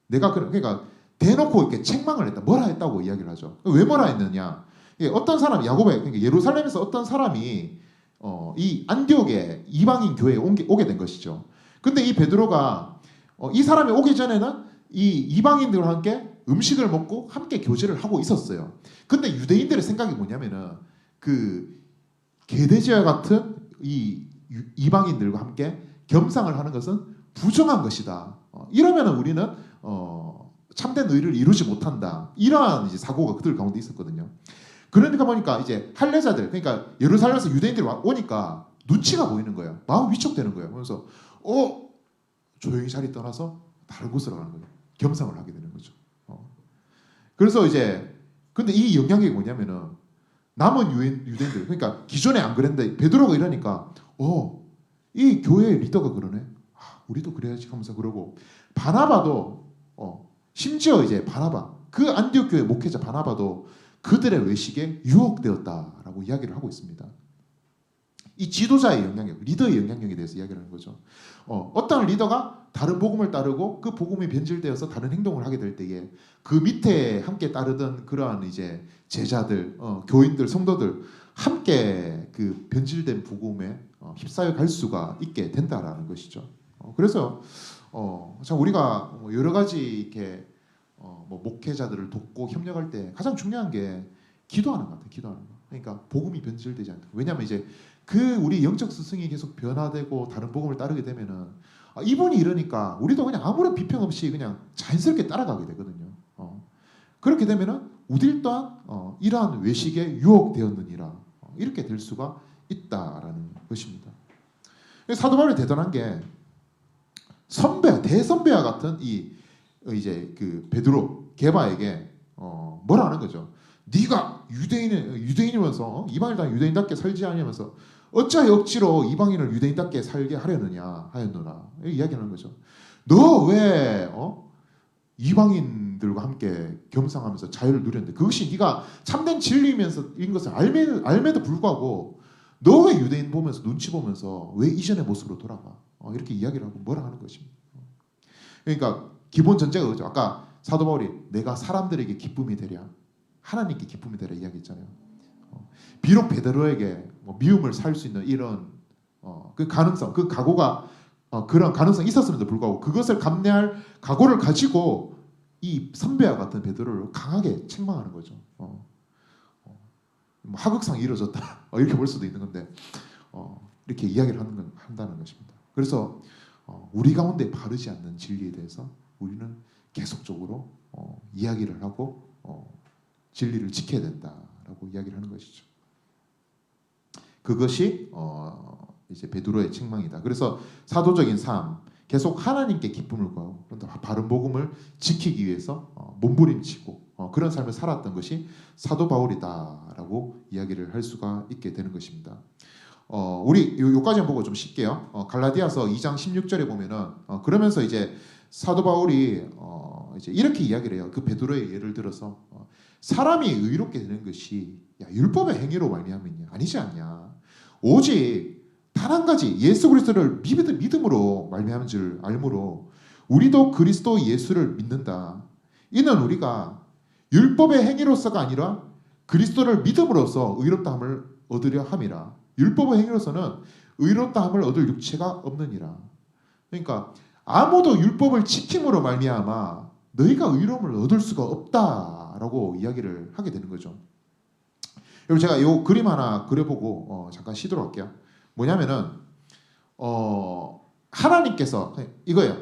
내가 그러니까 대놓고 이렇게 책망을 했다. 뭐라 했다고 이야기를 하죠. 왜 뭐라 했느냐? 어떤 사람 야고보에 그러니까 예루살렘에서 어떤 사람이 이 안디옥에 이방인 교회에 오게 된 것이죠. 근데 이 베드로가 이 사람이 오기 전에는 이 이방인들과 함께 음식을 먹고 함께 교제를 하고 있었어요. 근데 유대인들의 생각이 뭐냐면은 그 게데지와 같은 이 이방인들과 함께 겸상을 하는 것은 부정한 것이다. 이러면은 우리는 참된 의를 이루지 못한다. 이러한 이제 사고가 그들 가운데 있었거든요. 그러니까 보니까 이제 할례자들 그러니까 예루살렘에서 유대인들이 오니까 눈치가 보이는 거예요. 마음 위축되는 거예요. 그래서 조용히 자리 떠나서 다른 곳으로 가는 거예요. 겸상을 하게 되는 거죠. 그래서 이제 근데 이 영향이 뭐냐면은 남은 유대인들 그러니까 기존에 안 그랬는데 베드로가 이러니까 이 교회의 리더가 그러네. 우리도 그래야지 하면서 그러고 바나바도 심지어 이제 바나바 그 안디옥 교회 목회자 바나바도 그들의 외식에 유혹되었다라고 이야기를 하고 있습니다. 이 지도자의 영향력, 리더의 영향력에 대해서 이야기를 하는 거죠. 어떤 리더가 다른 복음을 따르고 그 복음이 변질되어서 다른 행동을 하게 될 때에 그 밑에 함께 따르던 그러한 이제 제자들, 교인들, 성도들 함께 그 변질된 복음에 휩싸여 갈 수가 있게 된다라는 것이죠. 그래서 참 우리가 여러 가지 이렇게 뭐 목회자들을 돕고 협력할 때 가장 중요한 게 기도하는 것 같아요. 기도하는 거. 그러니까 복음이 변질되지 않다. 왜냐하면 이제 그 우리 영적 스승이 계속 변화되고 다른 복음을 따르게 되면은 이분이 이러니까 우리도 그냥 아무런 비평 없이 그냥 자연스럽게 따라가게 되거든요. 그렇게 되면은 우리 또한 이러한 외식에 유혹되었느니라 이렇게 될 수가 있다라는 것입니다. 사도 바울이 대단한 게 대선배와 같은 이제 그 베드로 게바에게 뭐라 하는 거죠. 네가 유대인이면서 이방인을 다 유대인답게 살지 아니면서 어찌하여 억지로 이방인을 유대인답게 살게 하려느냐 하였노라. 이야기하는 거죠. 너 왜 이방인들과 함께 겸상하면서 자유를 누렸는데 그것이 네가 참된 진리면서인 것을 알매도 불구하고 너 왜 유대인 보면서 눈치 보면서 왜 이전의 모습으로 돌아가? 이렇게 이야기를 하고 뭐라 하는 것입니다. 그러니까 기본 전제가 그죠. 아까 사도 바울이 내가 사람들에게 기쁨이 되랴 하나님께 기쁨이 되랴 이야기했잖아요. 비록 베드로에게 미움을 살 수 있는 이런 그 가능성, 그 각오가 그런 가능성이 있었음에도 불구하고 그것을 감내할 각오를 가지고 이 선배와 같은 베드로를 강하게 책망하는 거죠. 하극상이 이루어졌다 이렇게 볼 수도 있는 건데 이렇게 이야기를 한다는 것입니다. 그래서 우리 가운데 바르지 않는 진리에 대해서 우리는 계속적으로 이야기를 하고 진리를 지켜야 된다라고 이야기를 하는 것이죠. 그것이 이제 베드로의 책망이다. 그래서 사도적인 삶, 계속 하나님께 기쁨을 구하고 바른 복음을 지키기 위해서 몸부림치고 그런 삶을 살았던 것이 사도 바울이다라고 이야기를 할 수가 있게 되는 것입니다. 우리 요까지만 보고 좀 쉴게요. 갈라디아서 2장 16절에 보면은 그러면서 이제 사도 바울이 이제 이렇게 이야기를 해요. 그 베드로의 예를 들어서 사람이 의롭게 되는 것이 율법의 행위로 말미암느냐 아니지 않냐. 오직 단 한 가지 예수 그리스도를 믿음으로 말미암은 줄 알므로 우리도 그리스도 예수를 믿는다. 이는 우리가 율법의 행위로서가 아니라 그리스도를 믿음으로써 의롭다함을 얻으려 함이라. 율법의 행위로서는 의롭다함을 얻을 육체가 없느니라. 그러니까 아무도 율법을 지킴으로 말미암아 너희가 의로움을 얻을 수가 없다라고 이야기를 하게 되는 거죠. 여러분 제가 이 그림 하나 그려보고 잠깐 쉬도록 할게요. 뭐냐면은 하나님께서 이거예요.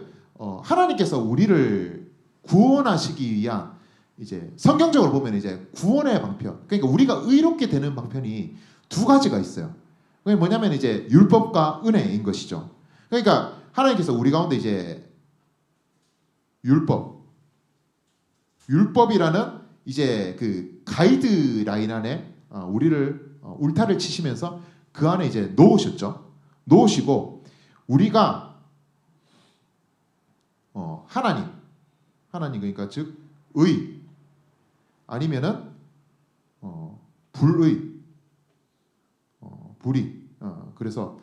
하나님께서 우리를 구원하시기 위한 이제 성경적으로 보면 이제 구원의 방편. 그러니까 우리가 의롭게 되는 방편이 두 가지가 있어요. 그게 뭐냐면 이제 율법과 은혜인 것이죠. 그러니까 하나님께서 우리 가운데 이제 율법이라는 이제 그 가이드라인 안에 우리를 울타리를 치시면서 그 안에 이제 놓으시고 우리가 하나님 그러니까 즉 의 아니면은 불의 불의 그래서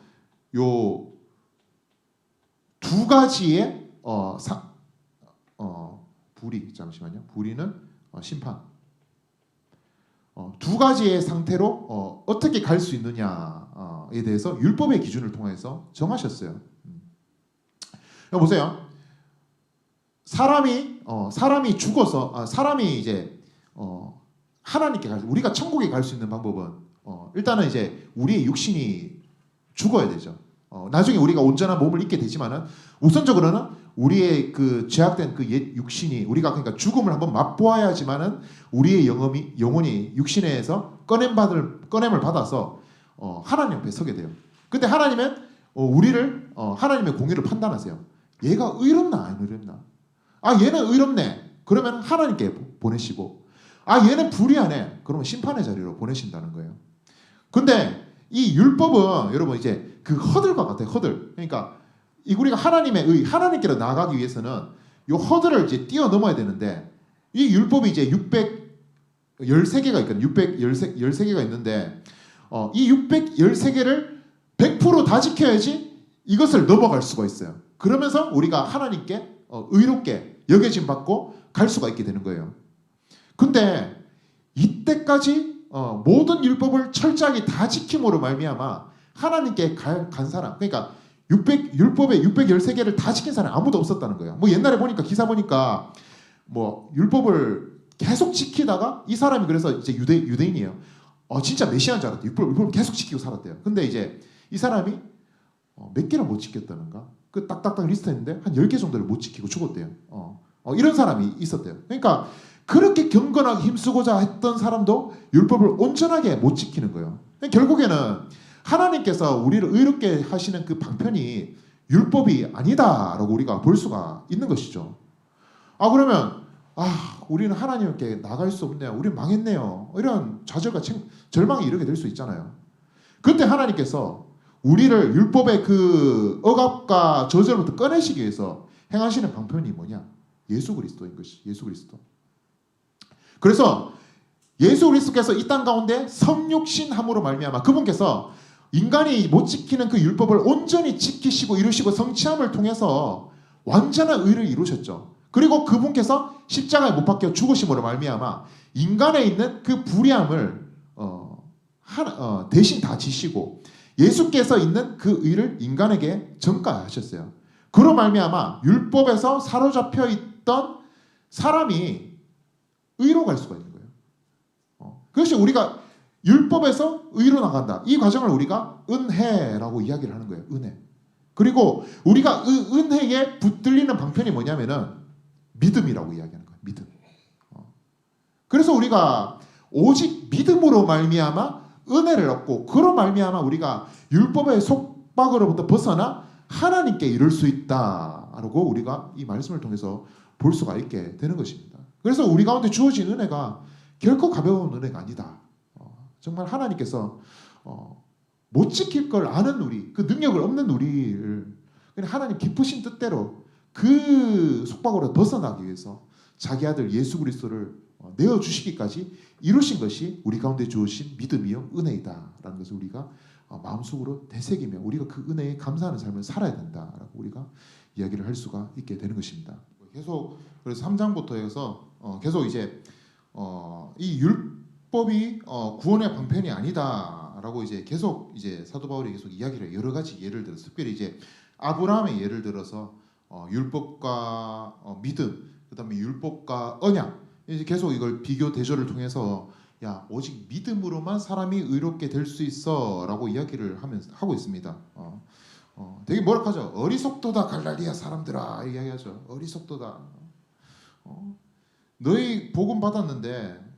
요 두 가지의 불의 잠시만요. 불의는 심판. 두 가지의 상태로 어떻게 갈 수 있느냐에 대해서 율법의 기준을 통해서 정하셨어요. 보세요. 사람이 죽어서 사람이 이제 하나님께 우리가 천국에 갈 수 있는 방법은 일단은 이제 우리의 육신이 죽어야 되죠. 나중에 우리가 온전한 몸을 입게 되지만은 우선적으로는 우리의 그 죄악된 그 옛 육신이 우리가 그러니까 죽음을 한번 맛보아야지만은 우리의 영혼이 육신에서 꺼냄을 받아서 하나님 앞에 서게 돼요. 근데 하나님은 우리를 하나님의 공의를 판단하세요. 얘가 의롭나 안 의롭나? 얘는 의롭네. 그러면 하나님께 보내시고 얘는 불의하네. 그러면 심판의 자리로 보내신다는 거예요. 근데 이 율법은 여러분 이제 그 허들과 같아요. 허들. 그러니까 우리가 하나님께로 나아가기 위해서는 이 허들을 이제 뛰어넘어야 되는데 이 율법이 이제 613개가 있거든요. 613개가 있는데 이 613개를 100% 다 지켜야지 이것을 넘어갈 수가 있어요. 그러면서 우리가 하나님께 의롭게 여겨짐 받고 갈 수가 있게 되는 거예요. 근데 이때까지 모든 율법을 철저하게 다 지킴으로 말미암아 하나님께 간 사람, 그러니까 율법의 613개를 다 지킨 사람이 아무도 없었다는 거예요. 뭐 옛날에 보니까 기사 보니까 뭐 율법을 계속 지키다가 이 사람이 그래서 이제 유대인이에요. 진짜 메시아인 줄 알았대. 율법을 계속 지키고 살았대요. 근데 이제 이 사람이 몇 개를 못 지켰다는가? 그 딱딱딱 리스트했는데 한 10개 정도를 못 지키고 죽었대요. 이런 사람이 있었대요. 그러니까 그렇게 경건하게 힘쓰고자 했던 사람도 율법을 온전하게 못 지키는 거예요. 결국에는 하나님께서 우리를 의롭게 하시는 그 방편이 율법이 아니다라고 우리가 볼 수가 있는 것이죠. 그러면 우리는 하나님께 나갈 수 없네요. 우리 망했네요. 이런 좌절과 절망에 이르게 될 수 있잖아요. 그때 하나님께서 우리를 율법의 그 억압과 저절로부터 꺼내시기 위해서 행하시는 방편이 뭐냐? 예수 그리스도인 것이. 예수 그리스도. 그래서 예수 그리스도께서 이 땅 가운데 성육신함으로 말미암아 그분께서 인간이 못 지키는 그 율법을 온전히 지키시고 이루시고 성취함을 통해서 완전한 의를 이루셨죠. 그리고 그분께서 십자가에 못 박혀 죽으심으로 말미암아 인간에 있는 그 불의함을 대신 다 지시고 예수께서 있는 그 의를 인간에게 전가하셨어요. 그로 말미암아 율법에서 사로잡혀 있던 사람이 의로 갈 수가 있는 거예요. 그것이 우리가 율법에서 의로 나간다. 이 과정을 우리가 은혜라고 이야기를 하는 거예요. 은혜. 그리고 우리가 은혜에 붙들리는 방편이 뭐냐면은 믿음이라고 이야기하는 거예요. 믿음. 그래서 우리가 오직 믿음으로 말미암아 은혜를 얻고 그로 말미암아 우리가 율법의 속박으로부터 벗어나 하나님께 이룰 수 있다라고 우리가 이 말씀을 통해서 볼 수가 있게 되는 것입니다. 그래서 우리 가운데 주어진 은혜가 결코 가벼운 은혜가 아니다. 정말 하나님께서 못 지킬 걸 아는 우리, 그 능력을 없는 우리를 그냥 하나님 기쁘신 뜻대로 그 속박으로 벗어나기 위해서 자기 아들 예수 그리스도를 내어주시기까지 이루신 것이 우리 가운데 주어진 믿음이요 은혜이다라는 것을 우리가 마음속으로 되새기며 우리가 그 은혜에 감사하는 삶을 살아야 된다라고 우리가 이야기를 할 수가 있게 되는 것입니다. 계속 그래서 3장부터 해서 계속 이제 이 율법이 구원의 방편이 아니다라고 이제 계속 이제 사도 바울이 계속 이야기를 여러 가지 예를 들어서 특별히 이제 아브라함의 예를 들어서 율법과 믿음 그다음에 율법과 언약 이제 계속 이걸 비교 대조를 통해서 야 오직 믿음으로만 사람이 의롭게 될 수 있어라고 이야기를 하고 있습니다. 되게 뭐라하죠? 어리석도다 갈랄리아 사람들아 이야기하죠. 어리석도다. 너희 복음 받았는데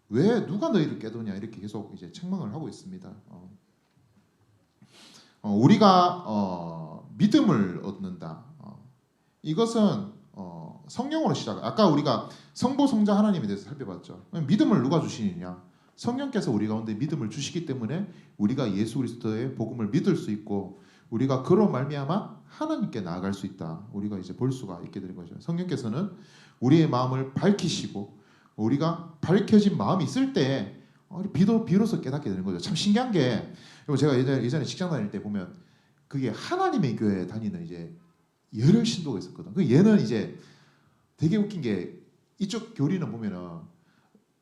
왜 누가 너희를 깨도냐 이렇게 계속 이제 책망을 하고 있습니다. 우리가 믿음을 얻는다. 이것은 성령으로 시작. 아까 우리가 성부 성자 하나님에 대해서 살펴봤죠. 믿음을 누가 주시느냐? 성령께서 우리 가운데 믿음을 주시기 때문에 우리가 예수 그리스도의 복음을 믿을 수 있고 우리가 그로 말미암아 하나님께 나아갈 수 있다. 우리가 이제 볼 수가 있게 되는 거죠. 성령께서는 우리의 마음을 밝히시고 우리가 밝혀진 마음이 있을 때 비로소 깨닫게 되는 거죠. 참 신기한 게 제가 예전에 직장 다닐 때 보면 그게 하나님의 교회에 다니는 이제 열혈 신도가 있었거든. 그 얘는 이제 되게 웃긴 게 이쪽 교리는 보면은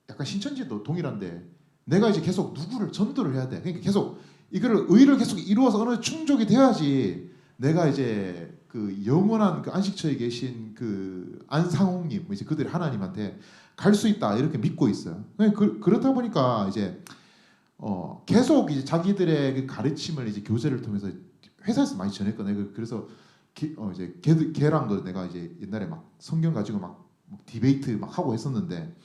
약간 신천지도 동일한데 내가 이제 계속 누구를 전도를 해야 돼. 그러니까 계속 이거를 의를 계속 이루어서 어느 충족이 돼야지 내가 이제 그 영원한 그 안식처에 계신 그 안상홍님 이제 그들이 하나님한테 갈 수 있다 이렇게 믿고 있어요. 그렇다 보니까 이제 계속 이제 자기들의 그 가르침을 이제 교재를 통해서 회사에서 많이 전했거든요. 그래서 이제 걔랑도 내가 이제 옛날에 막 성경 가지고 막 디베이트 막 하고 했었는데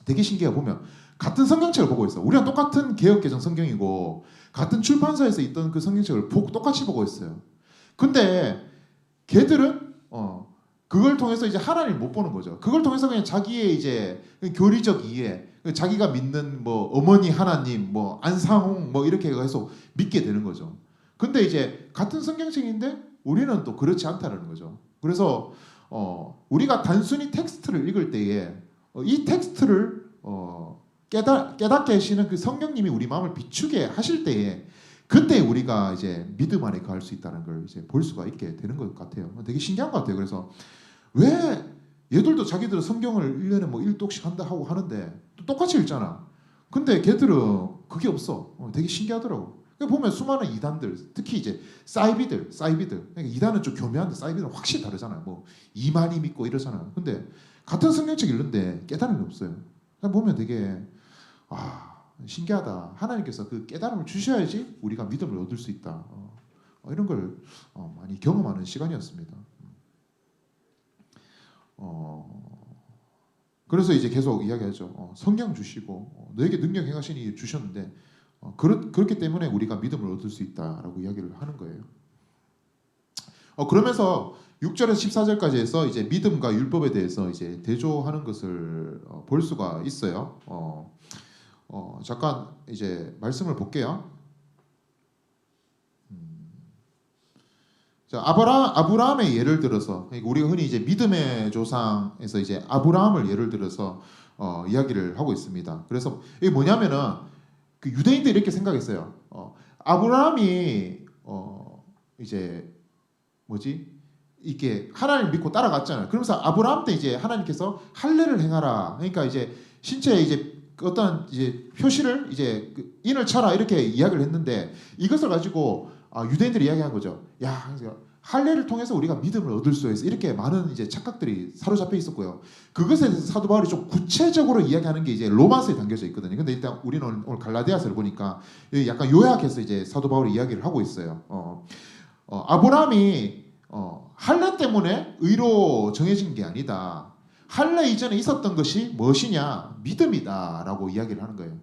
되게 신기해. 보면 같은 성경책을 보고 있어. 우리랑 똑같은 개역개정 성경이고 같은 출판사에서 있던 그 성경책을 똑같이 보고 있어요. 근데 걔들은 그걸 통해서 이제 하나님을 못 보는 거죠. 그걸 통해서 그냥 자기의 이제 교리적 이해, 자기가 믿는 뭐 어머니 하나님, 뭐 안상홍 뭐 이렇게 해서 믿게 되는 거죠. 근데 이제 같은 성경책인데 우리는 또 그렇지 않다는 거죠. 그래서 우리가 단순히 텍스트를 읽을 때에 이 텍스트를 깨닫게 하시는 그 성령님이 우리 마음을 비추게 하실 때에 그때 우리가 이제 믿음 안에 거할 수 있다는 걸 이제 볼 수가 있게 되는 것 같아요. 되게 신기한 것 같아요. 그래서 왜 얘들도 자기들은 성경을 1년에 뭐 1독씩 한다 하고 하는데 똑같이 읽잖아. 근데 걔들은 그게 없어. 되게 신기하더라고. 보면 수많은 이단들, 특히 이제 사이비들. 그러니까 이단은 좀 교묘한데 사이비들은 확실히 다르잖아요. 뭐 이만희 믿고 이러잖아요. 근데 같은 성경책 읽는데 깨달음이 없어요. 보면 되게 신기하다. 하나님께서 그 깨달음을 주셔야지 우리가 믿음을 얻을 수 있다. 이런 걸 많이 경험하는 시간이었습니다. 그래서 이제 계속 이야기하죠. 성령 주시고 너에게 능력 행하시니 주셨는데 그렇기 때문에 우리가 믿음을 얻을 수 있다라고 이야기를 하는 거예요. 그러면서 6절에서 14절까지 해서 이제 믿음과 율법에 대해서 이제 대조하는 것을 볼 수가 있어요. 잠깐 이제 말씀을 볼게요. 자, 아브라함의 예를 들어서 우리가 흔히 이제 믿음의 조상에서 이제 아브라함을 예를 들어서 이야기를 하고 있습니다. 그래서 이게 뭐냐면은 그 유대인들이 이렇게 생각했어요. 아브라함이 이제 뭐지? 이게 하나님 믿고 따라갔잖아요. 그러면서 아브라함 때 이제 하나님께서 할례를 행하라. 그러니까 이제 신체에 이제 어떤 이제 표시를 이제 인을 쳐라 이렇게 이야기를 했는데 이것을 가지고 유대인들이 이야기한 거죠. 야, 할례를 통해서 우리가 믿음을 얻을 수 있어. 이렇게 많은 이제 착각들이 사로잡혀 있었고요. 그것에 대해서 사도 바울이 좀 구체적으로 이야기하는 게 이제 로마서에 담겨져 있거든요. 근데 일단 우리는 오늘 갈라디아서를 보니까 약간 요약해서 이제 사도 바울이 이야기를 하고 있어요. 아브라함이 할례 때문에 의로 정해진 게 아니다. 할례 이전에 있었던 것이 무엇이냐? 믿음이다라고 이야기를 하는 거예요.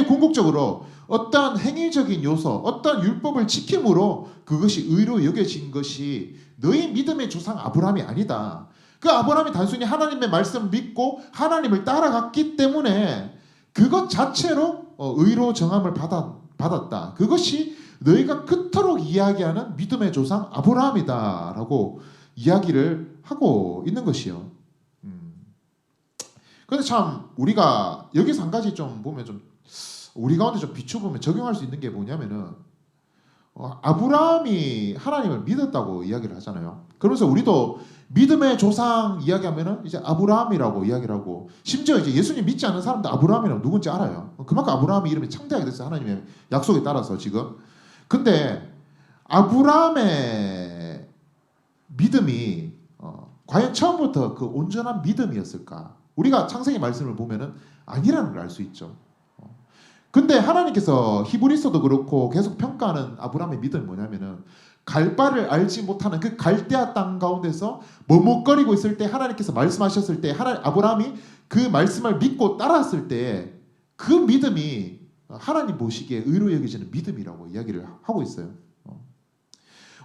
궁극적으로 어떤 행위적인 요소, 어떤 율법을 지킴으로 그것이 의로 여겨진 것이 너희 믿음의 조상 아브라함이 아니다. 그 아브라함이 단순히 하나님의 말씀을 믿고 하나님을 따라갔기 때문에 그것 자체로 의로 정함을 받았다. 그것이 너희가 그토록 이야기하는 믿음의 조상 아브라함이다라고 이야기를 하고 있는 것이요. 그런데 참 우리가 여기서 한 가지 좀 보면 좀 우리 가운데 좀 비춰보면 적용할 수 있는 게 뭐냐면은 아브라함이 하나님을 믿었다고 이야기를 하잖아요. 그러면서 우리도 믿음의 조상 이야기하면은 이제 아브라함이라고 이야기를 하고 심지어 이제 예수님 믿지 않는 사람도 아브라함이라고 누군지 알아요. 그만큼 아브라함의 이름이 창대하게 됐어요. 하나님의 약속에 따라서 지금. 근데 아브라함의 믿음이 과연 처음부터 그 온전한 믿음이었을까? 우리가 창세기 말씀을 보면은 아니라는 걸 알 수 있죠. 근데 하나님께서 히브리서도 그렇고 계속 평가하는 아브라함의 믿음이 뭐냐면은 갈 바를 알지 못하는 그 갈대아 땅 가운데서 머뭇거리고 있을 때 하나님께서 말씀하셨을 때 아브라함이 그 말씀을 믿고 따랐을 때 그 믿음이 하나님 보시기에 의로 여겨지는 믿음이라고 이야기를 하고 있어요.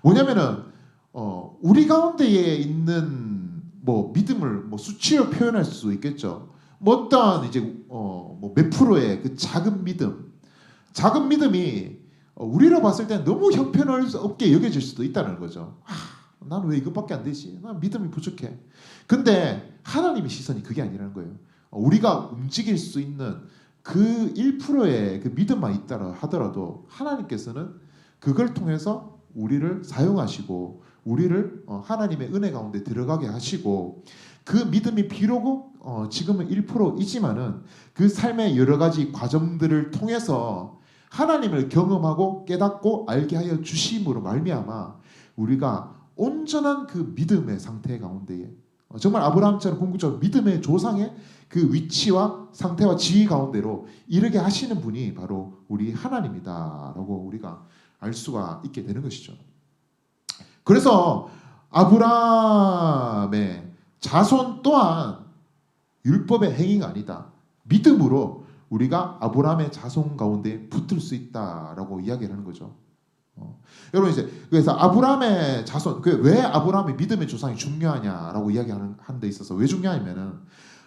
뭐냐면은 우리 가운데에 있는 뭐 믿음을 뭐 수치로 표현할 수 있겠죠. 뭐 어떤 이제 뭐 몇 프로의 그 작은 믿음이 우리로 봤을 때 너무 형편없게 여겨질 수도 있다는 거죠. 나는 왜 이것밖에 안 되지? 난 믿음이 부족해. 근데 하나님의 시선이 그게 아니라는 거예요. 우리가 움직일 수 있는 그 1%의 그 믿음만 있다라 하더라도 하나님께서는 그걸 통해서 우리를 사용하시고 우리를 하나님의 은혜 가운데 들어가게 하시고 그 믿음이 비록 지금은 1%이지만은 그 삶의 여러 가지 과정들을 통해서 하나님을 경험하고 깨닫고 알게 하여 주심으로 말미암아 우리가 온전한 그 믿음의 상태 가운데에 정말 아브라함처럼 궁극적으로 믿음의 조상의 그 위치와 상태와 지위 가운데로 이르게 하시는 분이 바로 우리 하나님이다라고 우리가 알 수가 있게 되는 것이죠. 그래서 아브라함의 자손 또한 율법의 행위가 아니다. 믿음으로 우리가 아브라함의 자손 가운데 붙을 수 있다라고 이야기를 하는 거죠. 여러분 이제 그래서 아브라함의 자손 왜 아브라함의 믿음의 조상이 중요하냐라고 이야기하는 데 있어서 왜 중요하냐면은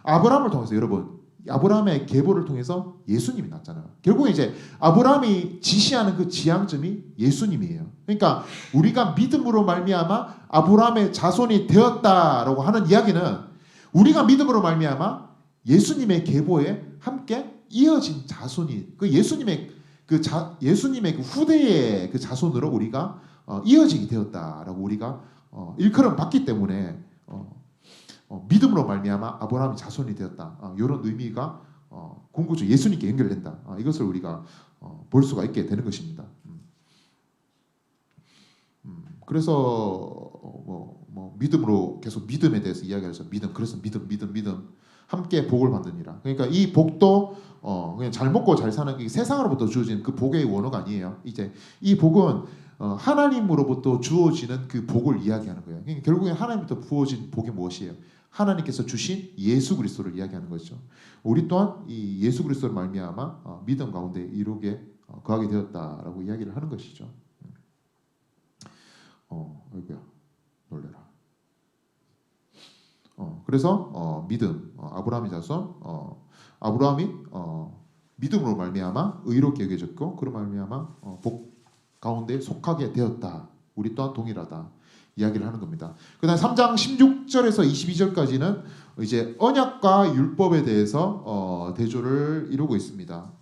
아브라함을 통해서 여러분 아브라함의 계보를 통해서 예수님이 났잖아요. 결국에 이제 아브라함이 지시하는 그 지향점이 예수님이에요. 그러니까 우리가 믿음으로 말미암아 아브라함의 자손이 되었다라고 하는 이야기는 우리가 믿음으로 말미암아 예수님의 계보에 함께 이어진 자손이 그 예수님의 그 후대의 그 자손으로 우리가 이어지게 되었다라고 우리가 일컬음 받기 때문에 믿음으로 말미암아 아브라함이 자손이 되었다. 이런 의미가 궁극적으로 예수님께 연결된다. 이것을 우리가 볼 수가 있게 되는 것입니다. 그래서 믿음으로 계속 믿음에 대해서 이야기해서 그래서 믿음 함께 복을 받느니라. 그러니까 이 복도 그냥 잘 먹고 잘 사는 게 세상으로부터 주어진 그 복의 원어가 아니에요. 이제 이 복은 하나님으로부터 주어지는 그 복을 이야기하는 거예요. 그러니까 결국에 하나님부터 부어진 복이 무엇이에요? 하나님께서 주신 예수 그리스도를 이야기하는 거죠. 우리 또한 이 예수 그리스도를 말미암아 믿음 가운데 이루게 거하게 되었다라고 이야기를 하는 것이죠. 아이고야. 돌려라. 그래서 믿음, 아브라함의 자손, 아브라함이 믿음으로 말미암아 의롭게 여겨졌고 그로 말미암아 복 가운데 속하게 되었다. 우리 또한 동일하다. 이야기를 하는 겁니다. 그다음 3장 16절에서 22절까지는 이제 언약과 율법에 대해서 대조를 이루고 있습니다.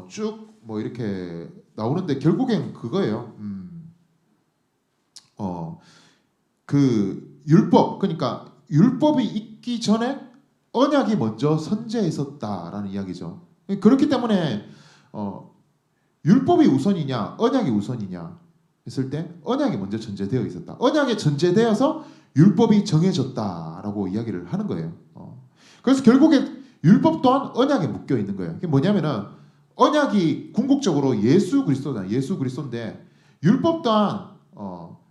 쭉 뭐 이렇게 나오는데 결국엔 그거예요. 그 율법, 그러니까 율법이 있기 전에 언약이 먼저 선재했었다라는 이야기죠. 그렇기 때문에 율법이 우선이냐 언약이 우선이냐 했을 때 언약이 먼저 전제되어 있었다. 언약에 전제되어서 율법이 정해졌다라고 이야기를 하는 거예요. 그래서 결국에 율법 또한 언약에 묶여 있는 거예요. 그게 뭐냐면은 언약이 궁극적으로 예수 그리스도잖아요. 예수 그리스도인데 율법 또한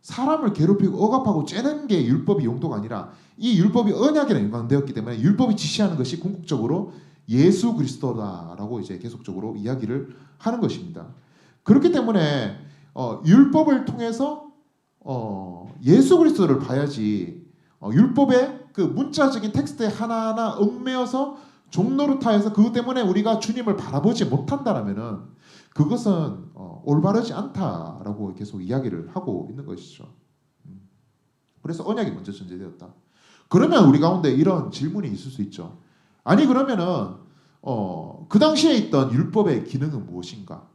사람을 괴롭히고 억압하고 째는 게 율법의 용도가 아니라 이 율법이 언약이랑 연관되었기 때문에 율법이 지시하는 것이 궁극적으로 예수 그리스도다라고 이제 계속적으로 이야기를 하는 것입니다. 그렇기 때문에 율법을 통해서 예수 그리스도를 봐야지 율법의 그 문자적인 텍스트에 하나하나 얽매여서 종노릇하여서 그것 때문에 우리가 주님을 바라보지 못한다라면은 그것은 올바르지 않다라고 계속 이야기를 하고 있는 것이죠. 그래서 언약이 먼저 전제되었다. 그러면 우리 가운데 이런 질문이 있을 수 있죠. 아니 그러면은 그 당시에 있던 율법의 기능은 무엇인가?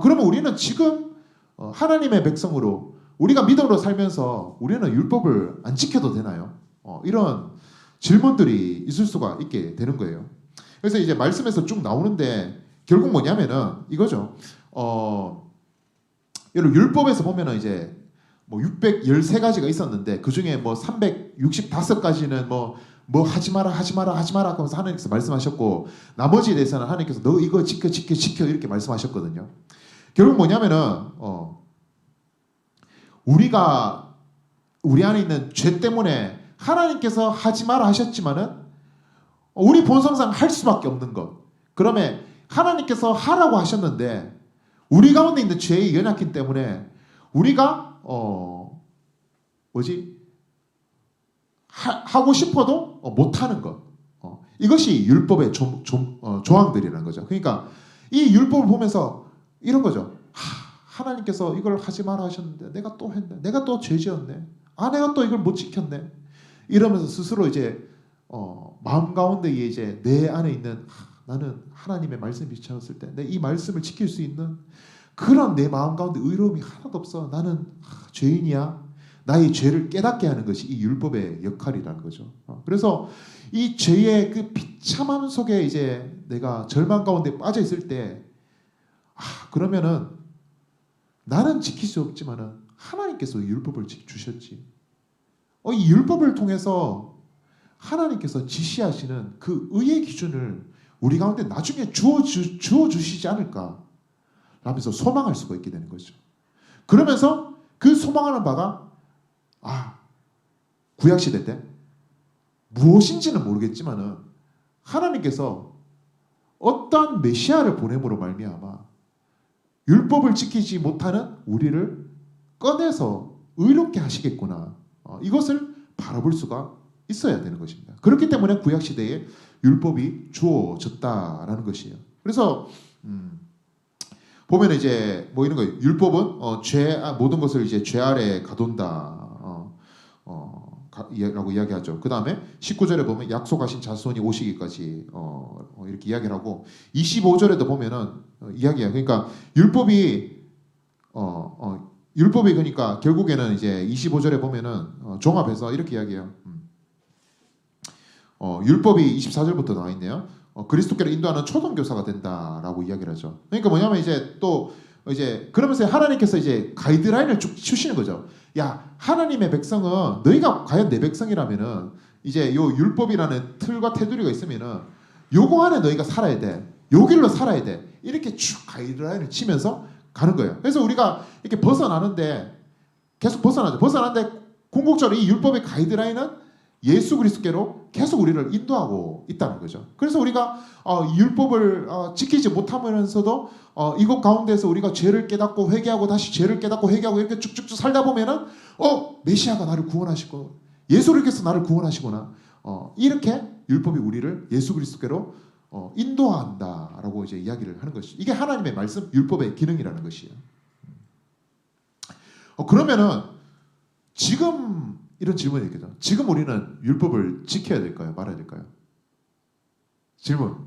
그러면 우리는 지금 하나님의 백성으로 우리가 믿음으로 살면서 우리는 율법을 안 지켜도 되나요? 이런 질문들이 있을 수가 있게 되는 거예요. 그래서 이제 말씀에서 쭉 나오는데 결국 뭐냐면은 이거죠. 여러분 율법에서 보면은 이제 뭐 613가지가 있었는데 그 중에 뭐 365가지는 뭐 하지 마라 하면서 하나님께서 말씀하셨고 나머지에 대해서는 하나님께서 너 이거 지켜 이렇게 말씀하셨거든요. 결국 뭐냐면은 우리가 우리 안에 있는 죄 때문에 하나님께서 하지 마라 하셨지만은 우리 본성상 할 수밖에 없는 것. 그러면 하나님께서 하라고 하셨는데 우리 가운데 있는 죄의 연약함 때문에 우리가 하고 싶어도 못하는 것. 이것이 율법의 조항들이라는 거죠. 그러니까 이 율법을 보면서 이런 거죠. 하나님께서 이걸 하지 마라 하셨는데 내가 또 했네. 내가 또 죄 지었네. 내가 또 이걸 못 지켰네. 이러면서 스스로 이제 마음 가운데 이제 내 안에 있는 나는 하나님의 말씀이 비춰졌을 때 내 이 말씀을 지킬 수 있는 그런 내 마음 가운데 의로움이 하나도 없어. 나는 죄인이야. 나의 죄를 깨닫게 하는 것이 이 율법의 역할이라는 거죠. 그래서 이 죄의 그 비참함 속에 이제 내가 절망 가운데 빠져 있을 때 그러면은 나는 지킬 수 없지만은 하나님께서 율법을 주셨지. 이 율법을 통해서 하나님께서 지시하시는 그 의의 기준을 우리 가운데 나중에 주어 주시지 않을까 라면서 소망할 수가 있게 되는 거죠. 그러면서 그 소망하는 바가 구약시대 때 무엇인지는 모르겠지만은 하나님께서 어떠한 메시아를 보냄으로 말미암아 율법을 지키지 못하는 우리를 꺼내서 의롭게 하시겠구나. 이것을 바라볼 수가 있어야 되는 것입니다. 그렇기 때문에 구약시대에 율법이 주어졌다라는 것이에요. 그래서 보면 이제 뭐 이런 거예요. 율법은 모든 것을 이제 죄 아래 가둔다. 라고 이야기하죠. 그 다음에 19절에 보면 약속하신 자손이 오시기까지 이렇게 이야기를 하고 25절에도 보면은 이야기야. 그러니까 율법이 그러니까 결국에는 이제 25절에 보면은 종합해서 이렇게 이야기해요. 율법이 24절부터 나와 있네요. 그리스도께로 인도하는 초등교사가 된다라고 이야기를 하죠. 그러니까 뭐냐면 이제 또 이제 그러면서 하나님께서 이제 가이드라인을 쭉 주시는 거죠. 야, 하나님의 백성은 너희가 과연 내 백성이라면은 이제 요 율법이라는 틀과 테두리가 있으면은 요거 안에 너희가 살아야 돼. 요 길로 살아야 돼. 이렇게 쭉 가이드라인을 치면서 가는 거예요. 그래서 우리가 이렇게 벗어나는데 계속 벗어나죠. 벗어나는데 궁극적으로 이 율법의 가이드라인은 예수 그리스도께로 계속 우리를 인도하고 있다는 거죠. 그래서 우리가 율법을 지키지 못하면서도 이것 가운데서 우리가 죄를 깨닫고 회개하고 다시 죄를 깨닫고 회개하고 이렇게 쭉쭉쭉 살다 보면은 메시아가 나를 구원하시고 예수님께서 나를 구원하시구나. 이렇게 율법이 우리를 예수 그리스도께로 인도한다라고 이제 이야기를 하는 것이죠. 이게 하나님의 말씀, 율법의 기능이라는 것이에요. 그러면은 지금 이런 질문이 있겠죠. 지금 우리는 율법을 지켜야 될까요? 말아야 될까요? 질문.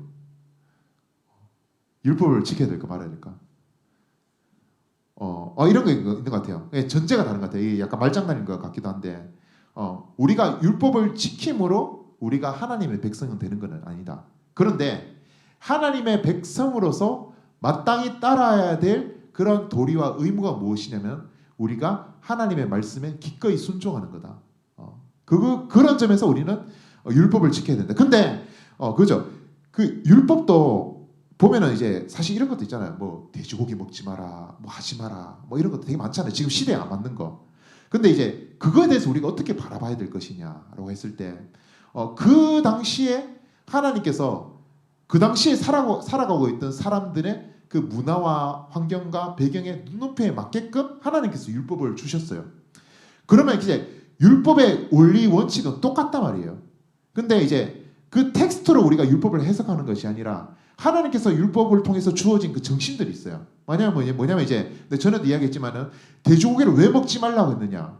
율법을 지켜야 될까 말아야 될까? 이런 거 있는 것 같아요. 전제가 다른 것 같아요. 이게 약간 말장난인 것 같기도 한데, 우리가 율법을 지킴으로 우리가 하나님의 백성은 되는 것은 아니다. 그런데 하나님의 백성으로서 마땅히 따라야 될 그런 도리와 의무가 무엇이냐면 우리가 하나님의 말씀에 기꺼이 순종하는 거다. 그런 점에서 우리는 율법을 지켜야 된다. 근데 그죠? 그 율법도 보면은 이제 사실 이런 것도 있잖아요. 뭐 돼지고기 먹지 마라, 뭐 하지 마라, 뭐 이런 것도 되게 많잖아요. 지금 시대에 안 맞는 거. 근데 이제 그거에 대해서 우리가 어떻게 바라봐야 될 것이냐라고 했을 때, 그 당시에 하나님께서 그 당시에 살아가고 있던 사람들의 그 문화와 환경과 배경의 눈높이에 맞게끔 하나님께서 율법을 주셨어요. 그러면 이제 율법의 원리 원칙은 똑같단 말이에요. 근데 이제 그 텍스트로 우리가 율법을 해석하는 것이 아니라 하나님께서 율법을 통해서 주어진 그 정신들이 있어요. 뭐냐면 이제 전에도 이야기했지만은 돼지고기를 왜 먹지 말라고 했느냐?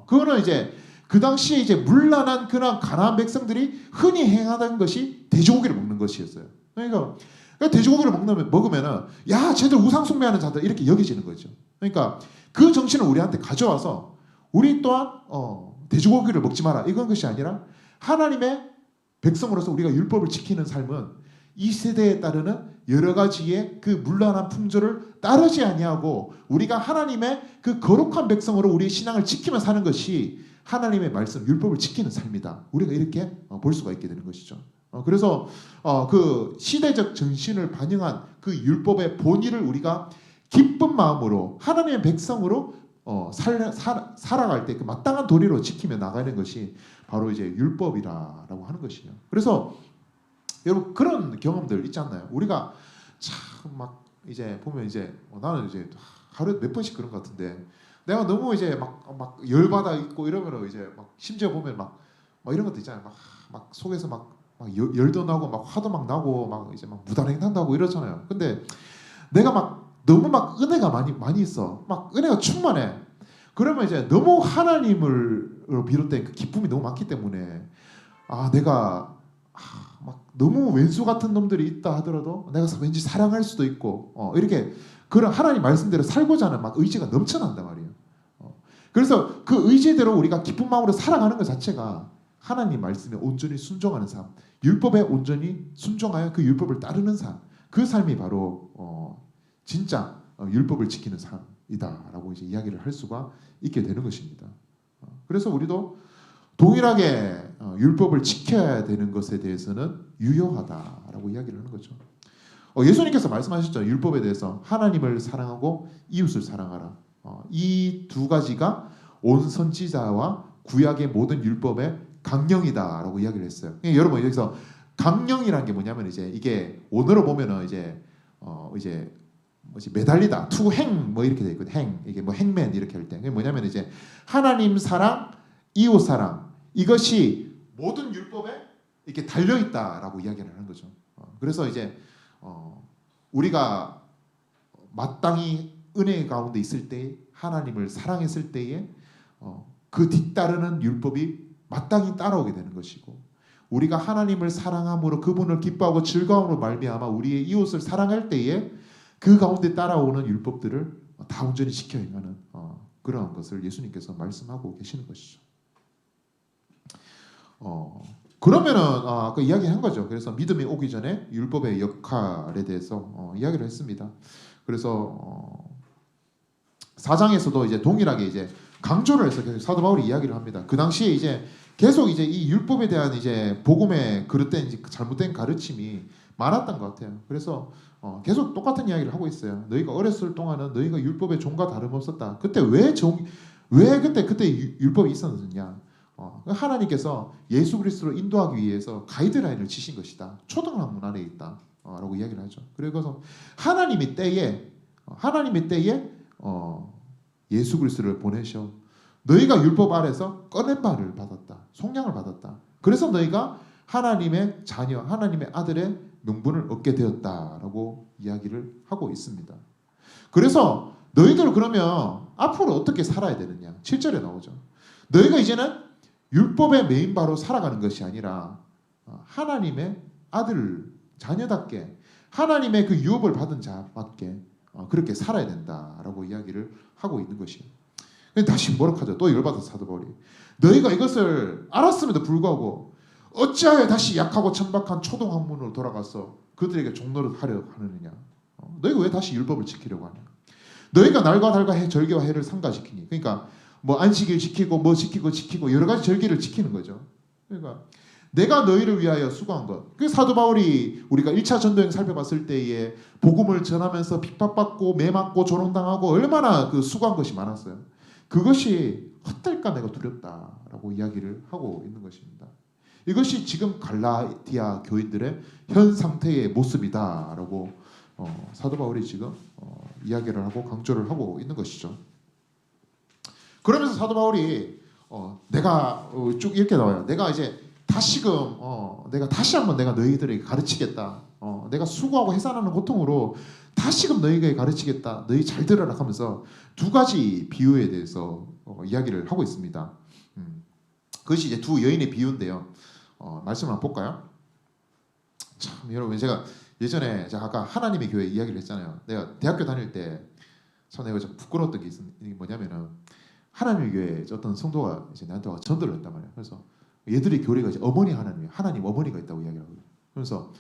그거는 이제 그 당시에 이제 문란한 그런 가나안 백성들이 흔히 행하던 것이 돼지고기를 먹는 것이었어요. 그러니까 돼지고기를 먹으면은 야, 쟤들 우상 숭배하는 자들 이렇게 여겨지는 거죠. 그러니까 그 정신을 우리한테 가져와서 우리 또한 돼지고기를 먹지 마라 이건 것이 아니라 하나님의 백성으로서 우리가 율법을 지키는 삶은 이 세대에 따르는 여러 가지의 그 문란한 풍조를 따르지 아니하고 우리가 하나님의 그 거룩한 백성으로 우리의 신앙을 지키며 사는 것이 하나님의 말씀, 율법을 지키는 삶이다. 우리가 이렇게 볼 수가 있게 되는 것이죠. 그래서 그 시대적 정신을 반영한 그 율법의 본의를 우리가 기쁜 마음으로 하나님의 백성으로 살아갈 때 그 마땅한 도리로 지키며 나가는 것이 바로 이제 율법이라고 하는 것이에요. 그래서 여러분 그런 경험들 있지 않나요? 우리가 참 막 이제 보면 이제 나는 이제 하루에 몇 번씩 그런 것 같은데 내가 너무 이제 막 열받아 있고 이러면 이제 막 심지어 보면 막 이런 것도 있잖아요. 막 속에서 막 열도 나고 막 화도 막 나고 막 이제 막 무단횡단하고 이러잖아요. 근데 내가 막 너무 막 은혜가 많이 있어. 막 은혜가 충만해. 그러면 이제 너무 하나님을 비롯된 그 기쁨이 너무 많기 때문에 내가 막 너무 왼수 같은 놈들이 있다 하더라도 내가 왠지 사랑할 수도 있고 이렇게 그런 하나님 말씀대로 살고자 하는 막 의지가 넘쳐난단 말이에요. 그래서 그 의지대로 우리가 기쁜 마음으로 살아가는 것 자체가 하나님 말씀에 온전히 순종하는 삶, 율법에 온전히 순종하여 그 율법을 따르는 삶, 그 삶이 바로 진짜 율법을 지키는 삶이다라고 이제 이야기를 할 수가 있게 되는 것입니다. 그래서 우리도 동일하게 율법을 지켜야 되는 것에 대해서는 유효하다라고 이야기를 하는 거죠. 예수님께서 말씀하셨죠. 율법에 대해서 하나님을 사랑하고 이웃을 사랑하라. 이 두 가지가 온 선지자와 구약의 모든 율법의 강령이다라고 이야기를 했어요. 여러분 여기서 강령이라는 게 뭐냐면 이제 이게 원어로 보면은 이제 뭐지 매달리다, to hang 뭐 이렇게 돼 있거든. hang 이게 뭐 행맨 이렇게 할 때. 그게 뭐냐면 이제 하나님 사랑, 이웃 사랑 이것이 모든 율법에 이렇게 달려 있다라고 이야기를 하는 거죠. 그래서 이제 우리가 마땅히 은혜 가운데 있을 때 하나님을 사랑했을 때에 그 뒤따르는 율법이 마땅히 따라오게 되는 것이고 우리가 하나님을 사랑함으로 그분을 기뻐하고 즐거움으로 말미암아 우리의 이웃을 사랑할 때에 그 가운데 따라오는 율법들을 다 온전히 지켜 행하는 그러한 것을 예수님께서 말씀하고 계시는 것이죠. 그러면은 그 이야기한 거죠. 그래서 믿음이 오기 전에 율법의 역할에 대해서 이야기를 했습니다. 그래서 4장에서도 이제 동일하게 이제 강조를 해서 계속 사도 바울이 이야기를 합니다. 그 당시에 이제 계속 이제 이 율법에 대한 이제 복음의 그릇된 이제 잘못된 가르침이 많았던 것 같아요. 그래서 계속 똑같은 이야기를 하고 있어요. 너희가 어렸을 동안은 너희가 율법의 종과 다름없었다. 그때 왜 그때 율법이 있었느냐? 하나님께서 예수 그리스도로 인도하기 위해서 가이드라인을 치신 것이다. 초등학문 안에 있다. 라고 이야기를 하죠. 그래서 하나님의 때에 예수 그리스도를 보내셔. 너희가 율법 아래서 꺼낸 바를 받았다. 속량을 받았다. 그래서 너희가 하나님의 자녀, 하나님의 아들의 명분을 얻게 되었다라고 이야기를 하고 있습니다. 그래서 너희들 그러면 앞으로 어떻게 살아야 되느냐? 7절에 나오죠. 너희가 이제는 율법의 메인 바로 살아가는 것이 아니라 하나님의 아들, 자녀답게 하나님의 그 유업을 받은 자밖에 그렇게 살아야 된다라고 이야기를 하고 있는 것이에요. 다시 뭐라고 하죠? 또 열받아서 사도 바울이 너희가 이것을 알았음에도 불구하고 어찌하여 다시 약하고 천박한 초등학문으로 돌아가서 그들에게 종노릇 하려 하느냐? 너희가 왜 다시 율법을 지키려고 하냐? 너희가 날과 달과 해, 절기와 해를 상가시키니, 그러니까 뭐 안식일 지키고 뭐 지키고 여러 가지 절기를 지키는 거죠. 그러니까 내가 너희를 위하여 수고한 것. 그 사도 바울이 우리가 1차 전도여행 살펴봤을 때에 복음을 전하면서 핍박받고 매맞고 조롱당하고 얼마나 그 수고한 것이 많았어요. 그것이 헛될까 내가 두렵다라고 이야기를 하고 있는 것입니다. 이것이 지금 갈라디아 교인들의 현 상태의 모습이다라고 사도 바울이 지금 이야기를 하고 강조를 하고 있는 것이죠. 그러면서 사도 바울이 내가 쭉 이렇게 나와요. 내가 이제 다시금 내가 다시 한번 내가 너희들에게 가르치겠다. 내가 수고하고 해산하는 고통으로 다시금 너희에게 가르치겠다. 너희 잘 들으라 하면서 두 가지 비유에 대해서 이야기를 하고 있습니다. 그것이 이제 두 여인의 비유인데요. 말씀을 한번 볼까요? 참 여러분, 제가 예전에 제가 아까 하나님의 교회 이야기를 했잖아요. 내가 대학교 다닐 때 참 내가 좀 부끄러웠던 게 뭐냐면은 하나님의 교회에 어떤 성도가 이제 나한테 와서 전도를 했단 말이에요. 그래서 얘들이 교리가 이제 어머니 하나님 어머니가 있다고 이야기를 하거든요. 그래서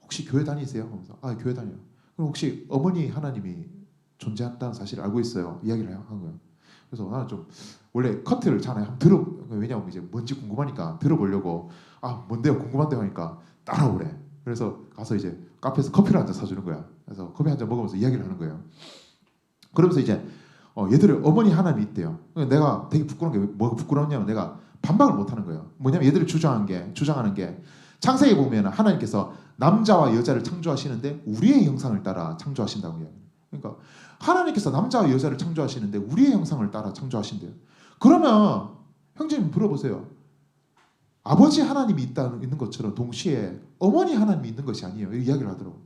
혹시 교회 다니세요? 하면서 교회 다녀요. 그럼 혹시 어머니 하나님이 존재한다는 사실을 알고 있어요? 이야기를 한 거예요. 그래서 나는 좀 원래 커트를 잘 한번 왜냐하면 이제 뭔지 궁금하니까 들어보려고 뭔데요? 궁금한데 하니까 따라오래. 그래서 가서 이제 카페에서 커피를 한 잔 사주는 거야. 그래서 커피 한 잔 먹으면서 이야기를 하는 거예요. 그러면서 이제 얘들을 어머니 하나님이 있대요. 내가 되게 부끄러운 게 뭐가 부끄럽냐면 내가 반박을 못 하는 거예요. 뭐냐면 얘들이 주장하는 게 창세기 보면 하나님께서 남자와 여자를 창조하시는데 우리의 형상을 따라 창조하신다고 이야기해요. 그러니까 하나님께서 남자와 여자를 창조하시는데 우리의 형상을 따라 창조하신대요. 그러면 형제님 물어보세요. 아버지 하나님이 있는 것처럼 동시에 어머니 하나님이 있는 것이 아니에요. 이 이야기를 하더라고요.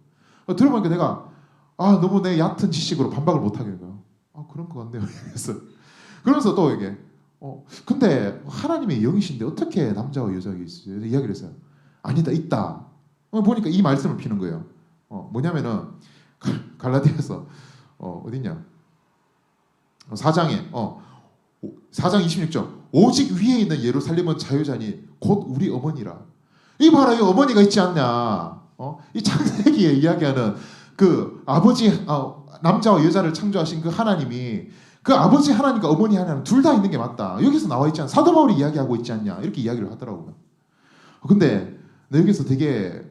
들어보니까 내가 너무 내 얕은 지식으로 반박을 못 하겠는 거예요. 그런 것 같네요. 그러면서 또 이게 근데 하나님의 영이신데 어떻게 남자와 여자가 있어요? 이야기를 했어요. 아니다, 있다. 보니까 이 말씀을 피는 거예요. 뭐냐면은 갈라디아서 어딨냐? 4장에 4장 26절 오직 위에 있는 예루살렘은 자유자니 곧 우리 어머니라. 이 봐라, 이 어머니가 있지 않냐? 이 창세기에 이야기하는 그 아버지 남자와 여자를 창조하신 그 하나님이 그 아버지 하나님과 어머니 하나님 둘 다 있는 게 맞다. 여기서 나와 있지 않냐? 사도 바울이 이야기하고 있지 않냐? 이렇게 이야기를 하더라고요. 근데 여기서 되게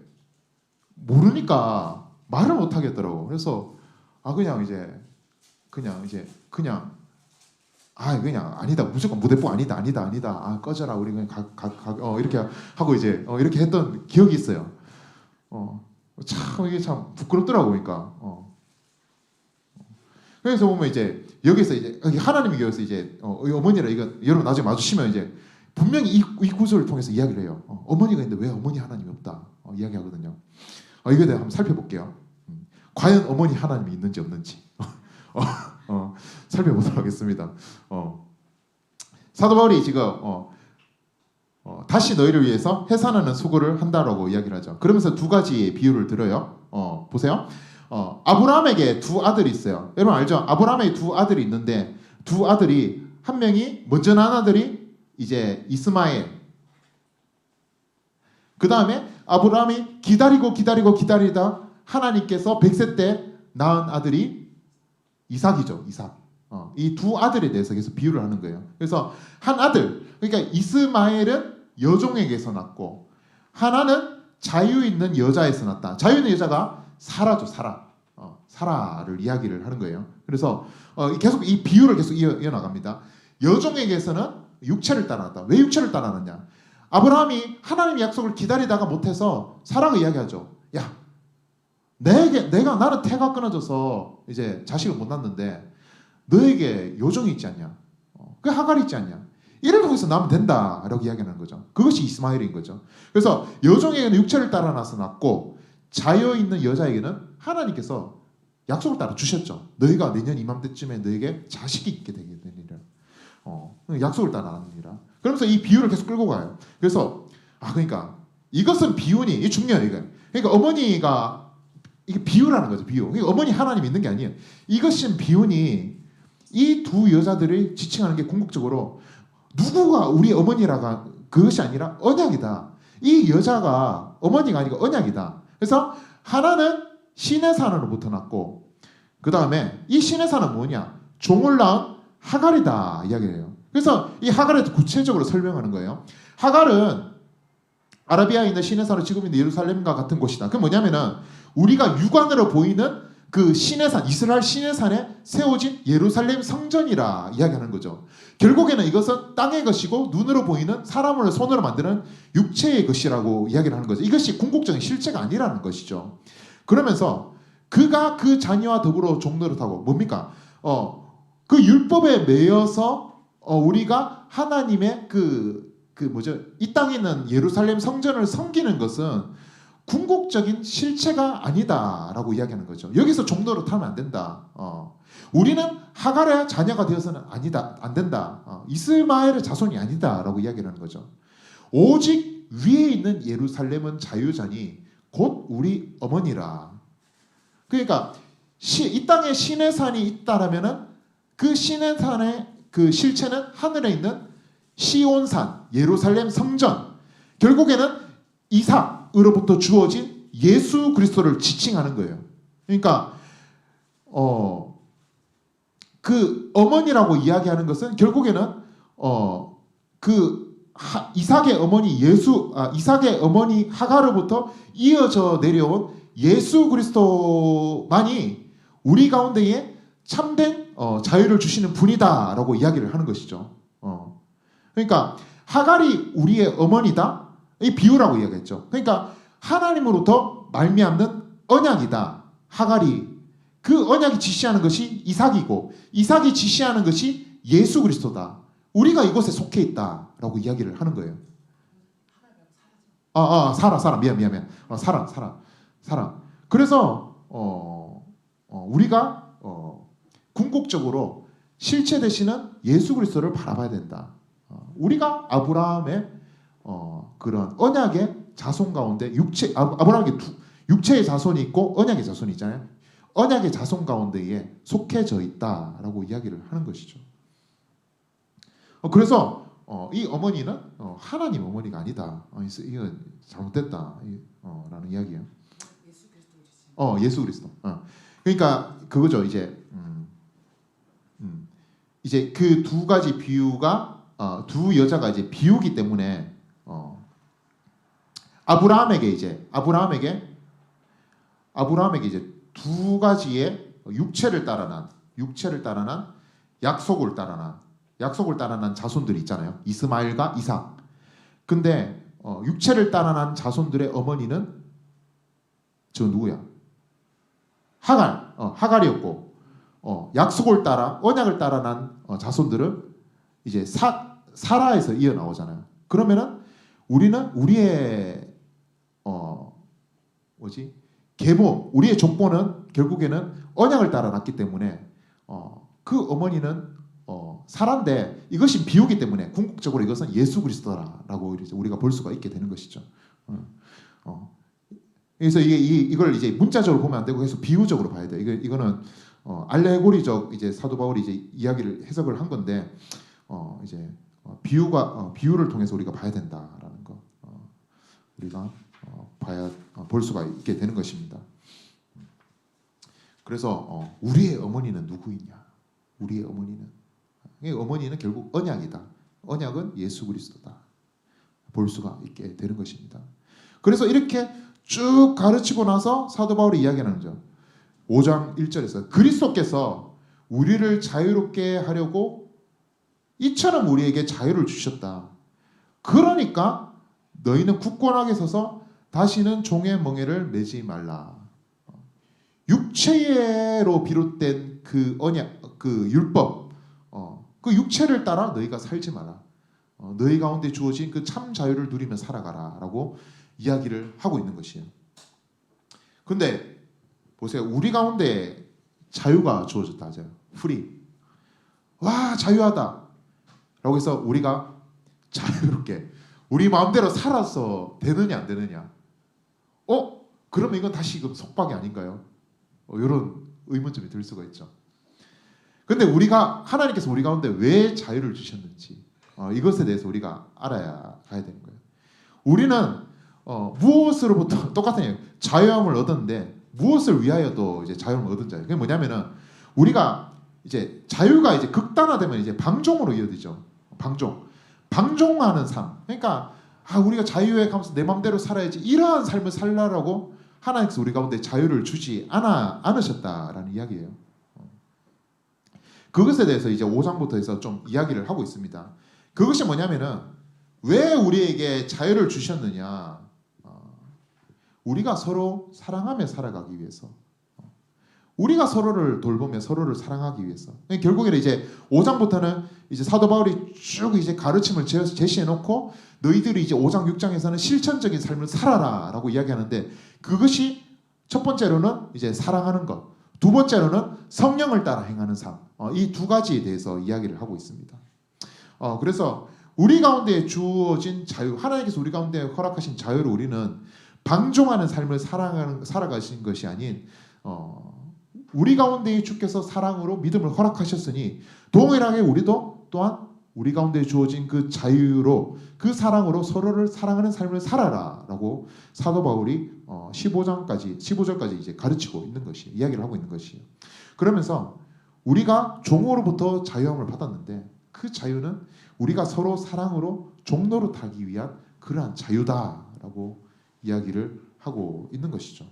모르니까 말을 못 하겠더라고. 그래서 그냥 아니다, 무조건 무대뽀 아니다 꺼져라, 우리 그냥 이렇게 하고 이제 이렇게 했던 기억이 있어요. 참 이게 참 부끄럽더라고. 그러니까 그래서 보면 이제 여기서 이제 하나님의 교회에서 이제 어머니라, 이거 여러분 나중에 마주치면 이제 분명히 이 구절을 통해서 이야기를 해요. 어머니가 있는데 왜 어머니 하나님이 없다 이야기하거든요. 이거에 대해 한번 살펴볼게요. 과연 어머니 하나님이 있는지 없는지 살펴보도록 하겠습니다. 사도 바울이 지금 다시 너희를 위해서 해산하는 수고를 한다라고 이야기를 하죠. 그러면서 두 가지의 비유를 들어요. 보세요. 아브라함에게 두 아들이 있어요. 여러분 알죠? 아브라함에게 두 아들이 있는데 두 아들이 한 명이 먼저 난 아들이 이제 이스마엘. 그 다음에 아브라함이 기다리다 하나님께서 100세 때 낳은 아들이 이삭이죠. 이삭. 이 두 아들에 대해서 계속 비유를 하는 거예요. 그래서 한 아들, 그러니까 이스마엘은 여종에게서 낳고 하나는 자유 있는 여자에서 낳았다. 자유 있는 여자가 사라죠. 사라를 이야기를 하는 거예요. 그래서 계속 이 비유를 계속 이어나갑니다. 여종에게서는 육체를 따라왔다. 왜 육체를 따라왔느냐? 아브라함이 하나님의 약속을 기다리다가 못해서 사라가 이야기하죠. 야, 나는 태가 끊어져서 이제 자식을 못 낳는데 너에게 요정이 있지 않냐? 그 하갈이 있지 않냐? 이를 통해서 낳으면 된다라고 이야기하는 거죠. 그것이 이스마엘인 거죠. 그래서 여종에게는 육체를 따라 나서 낳고 자여 있는 여자에게는 하나님께서 약속을 따라 주셨죠. 너희가 내년 이맘때쯤에 너에게 자식이 있게 되게 되리라. 약속을 따라 낳느니라. 그러면서 이 비유를 계속 끌고 가요. 그래서 그러니까 이것은 비유니 이 중요해요. 이거. 그러니까 어머니가 이게 비유라는 거죠. 비유. 그러니까 어머니 하나님 있는 게 아니에요. 이것은 비유니 이 두 여자들이 지칭하는 게 궁극적으로 누구가 우리 어머니라가 그것이 아니라 언약이다. 이 여자가 어머니가 아니고 언약이다. 그래서 하나는 신의 산으로부터 났고 그 다음에 이 신의 산은 뭐냐? 종을 낳은 하갈이다 이야기해요. 그래서 이 하갈에 구체적으로 설명하는 거예요. 하갈은 아라비아에 있는 신의 산은 지금 있는 예루살렘과 같은 곳이다. 그 뭐냐면은 우리가 육안으로 보이는 그 신의 산, 이스라엘 신의 산에 세워진 예루살렘 성전이라 이야기하는 거죠. 결국에는 이것은 땅의 것이고 눈으로 보이는 사람을 손으로 만드는 육체의 것이라고 이야기를 하는 거죠. 이것이 궁극적인 실체가 아니라는 것이죠. 그러면서 그가 그 자녀와 더불어 종노릇하고 뭡니까? 그 율법에 매여서 우리가 하나님의 이 땅에 있는 예루살렘 성전을 섬기는 것은 궁극적인 실체가 아니다라고 이야기하는 거죠. 여기서 종노릇 하면 안 된다. 우리는 하갈의 자녀가 되어서는 아니다, 안 된다. 이스마엘의 자손이 아니다라고 이야기를 하는 거죠. 오직 위에 있는 예루살렘은 자유자니 곧 우리 어머니라. 그러니까 이 땅에 신의 산이 있다라면은 그 신의 산의 그 실체는 하늘에 있는 시온산, 예루살렘 성전. 결국에는 이삭으로부터 주어진 예수 그리스도를 지칭하는 거예요. 그러니까 그 어머니라고 이야기하는 것은 결국에는 이삭의 어머니 이삭의 어머니 하가로부터 이어져 내려온 예수 그리스도만이 우리 가운데에 참된 자유를 주시는 분이다라고 이야기를 하는 것이죠. 그러니까 하갈이 우리의 어머니다. 이 비유라고 이야기했죠. 그러니까 하나님으로부터 말미암는 언약이다. 하갈이 그 언약이 지시하는 것이 이삭이고 이삭이 지시하는 것이 예수 그리스도다. 우리가 이곳에 속해 있다라고 이야기를 하는 거예요. 사라 미안. 사라. 그래서 우리가 궁극적으로 실체 되시는 예수 그리스도를 바라봐야 된다. 우리가 아브라함의 그런 언약의 자손 가운데 아브라함에게 육체의 자손이 있고 언약의 자손이 있잖아요. 언약의 자손 가운데에 속해져 있다라고 이야기를 하는 것이죠. 그래서 이 어머니는 하나님 어머니가 아니다. 이건 잘못됐다. 라는 이야기예요. 예수 그리스도. 그러니까 그거죠. 이제 그 두 가지 비유가 두 여자가 이제 비유기 때문에 아브라함에게 이제 두 가지의 육체를 따라 난 약속을 따라 난 자손들이 있잖아요. 이스마엘과 이삭. 근데 육체를 따라 난 자손들의 어머니는 저 누구야? 하갈이었고 약속을 따라 언약을 따라 난 자손들은 이제 사라에서 이어 나오잖아요. 그러면은 우리는 우리의 계보, 우리의 족보는 결국에는 언약을 따라 났기 때문에 그 어머니는 사라인데 이것이 비유기 때문에 궁극적으로 이것은 예수 그리스도라고 우리가 볼 수가 있게 되는 것이죠. 그래서 이걸 이제 문자적으로 보면 안 되고 계속 비유적으로 봐야 돼. 이거는 알레고리적 이제 사도 바울이 이제 이야기를 해석을 한 건데 이제 비유를 통해서 우리가 봐야 된다라는 거 우리가 볼 수가 있게 되는 것입니다. 그래서 우리의 어머니는 누구이냐? 우리의 어머니는 결국 언약이다. 언약은 예수 그리스도다. 볼 수가 있게 되는 것입니다. 그래서 이렇게 쭉 가르치고 나서 사도 바울이 이야기하는 거죠. 5장 1절에서 그리스도께서 우리를 자유롭게 하려고 이처럼 우리에게 자유를 주셨다. 그러니까 너희는 굳건하게 서서 다시는 종의 멍에를 매지 말라. 육체로 비롯된 그 언약, 그 율법, 그 육체를 따라 너희가 살지 마라. 너희 가운데 주어진 그 참 자유를 누리며 살아가라라고 이야기를 하고 있는 것이에요. 근데 보세요, 우리 가운데 자유가 주어졌다 하죠. 프리. 와, 자유하다. 라고 해서 우리가 자유롭게 우리 마음대로 살아서 되느냐 안 되느냐? 그러면 이건 다시 속박이 아닌가요? 이런 의문점이 들 수가 있죠. 근데 우리가 하나님께서 우리 가운데 왜 자유를 주셨는지 이것에 대해서 우리가 알아야 가야 되는 거예요. 우리는 무엇으로부터 똑같은 얘기예요. 자유함을 얻었는데 무엇을 위하여도 이제 자유함을 얻은 자예요. 그게 뭐냐면은 우리가 이제 자유가 이제 극단화되면 이제 방종으로 이어지죠. 방종하는 삶. 그러니까 우리가 자유에 가면서 내 마음대로 살아야지 이러한 삶을 살라라고 하나님께서 우리 가운데 자유를 주지 않으셨다라는 이야기예요. 그것에 대해서 이제 5장부터 해서 좀 이야기를 하고 있습니다. 그것이 뭐냐면은 왜 우리에게 자유를 주셨느냐? 우리가 서로 사랑하며 살아가기 위해서. 우리가 서로를 돌보며 서로를 사랑하기 위해서. 결국에는 이제 5장부터는 이제 사도 바울이 쭉 이제 가르침을 제시해 놓고 너희들이 이제 5장 6장에서는 실천적인 삶을 살아라라고 이야기하는데 그것이 첫 번째로는 이제 사랑하는 것, 두 번째로는 성령을 따라 행하는 삶. 이 두 가지에 대해서 이야기를 하고 있습니다. 그래서 우리 가운데 주어진 자유, 하나님께서 우리 가운데 허락하신 자유를 우리는 방종하는 삶을 살아가신 것이 아닌 우리 가운데 주께서 사랑으로 믿음을 허락하셨으니 동일하게 우리도 또한 우리 가운데 주어진 그 자유로 그 사랑으로 서로를 사랑하는 삶을 살아라라고 사도 바울이 15절까지 이제 가르치고 있는 것이 이야기를 하고 있는 것이에요. 그러면서 우리가 종으로부터 자유함을 받았는데 그 자유는 우리가 서로 사랑으로 종노릇하기 위한 그러한 자유다라고 이야기를 하고 있는 것이죠.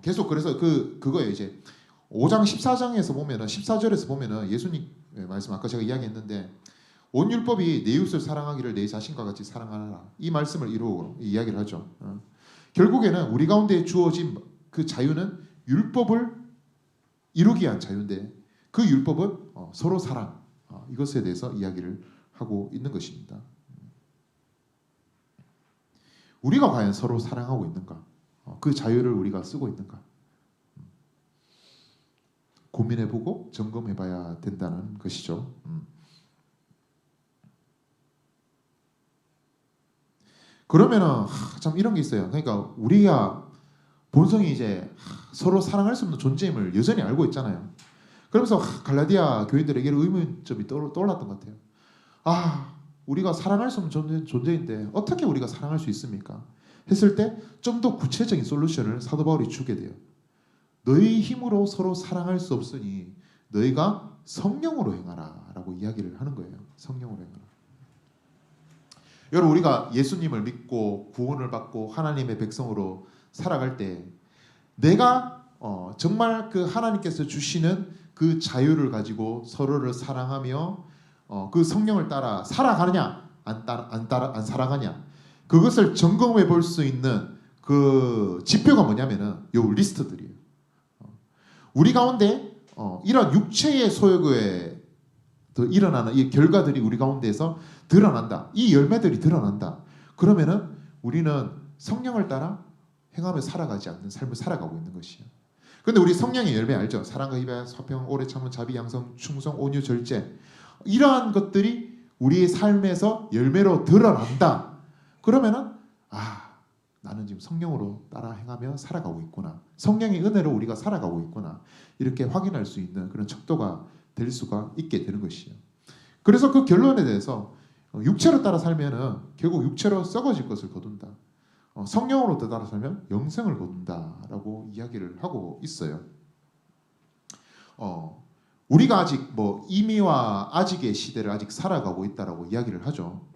계속 그래서 그거예요. 이제 5장 14장에서 보면은 14절에서 보면은 예수님 말씀 아까 제가 이야기했는데 온 율법이 내 이웃을 사랑하기를 내 자신과 같이 사랑하라. 이 말씀을 이루고 이야기를 하죠. 결국에는 우리 가운데 주어진 그 자유는 율법을 이루기 위한 자유인데 그 율법은 서로 사랑 이것에 대해서 이야기를 하고 있는 것입니다. 우리가 과연 서로 사랑하고 있는가? 그 자유를 우리가 쓰고 있는가? 고민해보고 점검해봐야 된다는 것이죠. 그러면은 참 이런 게 있어요. 그러니까 우리가 본성이 이제 서로 사랑할 수 없는 존재임을 여전히 알고 있잖아요. 그러면서 갈라디아 교인들에게 의문점이 떠올랐던 것 같아요. 우리가 사랑할 수 없는 존재인데 어떻게 우리가 사랑할 수 있습니까? 했을 때 좀 더 구체적인 솔루션을 사도 바울이 주게 돼요. 너희 힘으로 서로 사랑할 수 없으니 너희가 성령으로 행하라 라고 이야기를 하는 거예요. 성령으로 행하라. 여러분 우리가 예수님을 믿고 구원을 받고 하나님의 백성으로 살아갈 때 내가 정말 그 하나님께서 주시는 그 자유를 가지고 서로를 사랑하며 그 성령을 따라 살아가느냐 안 살아가냐 그것을 점검해 볼 수 있는 그 지표가 뭐냐면은 요 리스트들이에요. 우리 가운데 이런 육체의 소욕에 일어나는 이 결과들이 우리 가운데에서 드러난다. 이 열매들이 드러난다. 그러면은 우리는 성령을 따라 행하며 살아가지 않는 삶을 살아가고 있는 것이에요. 근데 우리 성령의 열매 알죠? 사랑과 희애, 화평, 오래 참음, 자비, 양성, 충성, 온유, 절제 이러한 것들이 우리의 삶에서 열매로 드러난다. 그러면은 나는 지금 성령으로 따라 행하며 살아가고 있구나. 성령의 은혜로 우리가 살아가고 있구나. 이렇게 확인할 수 있는 그런 척도가 될 수가 있게 되는 것이에요. 그래서 그 결론에 대해서 육체로 따라 살면은 결국 육체로 썩어질 것을 거둔다. 성령으로 따라 살면 영생을 거둔다라고 이야기를 하고 있어요. 우리가 아직 이미와 아직의 시대를 아직 살아가고 있다라고 이야기를 하죠.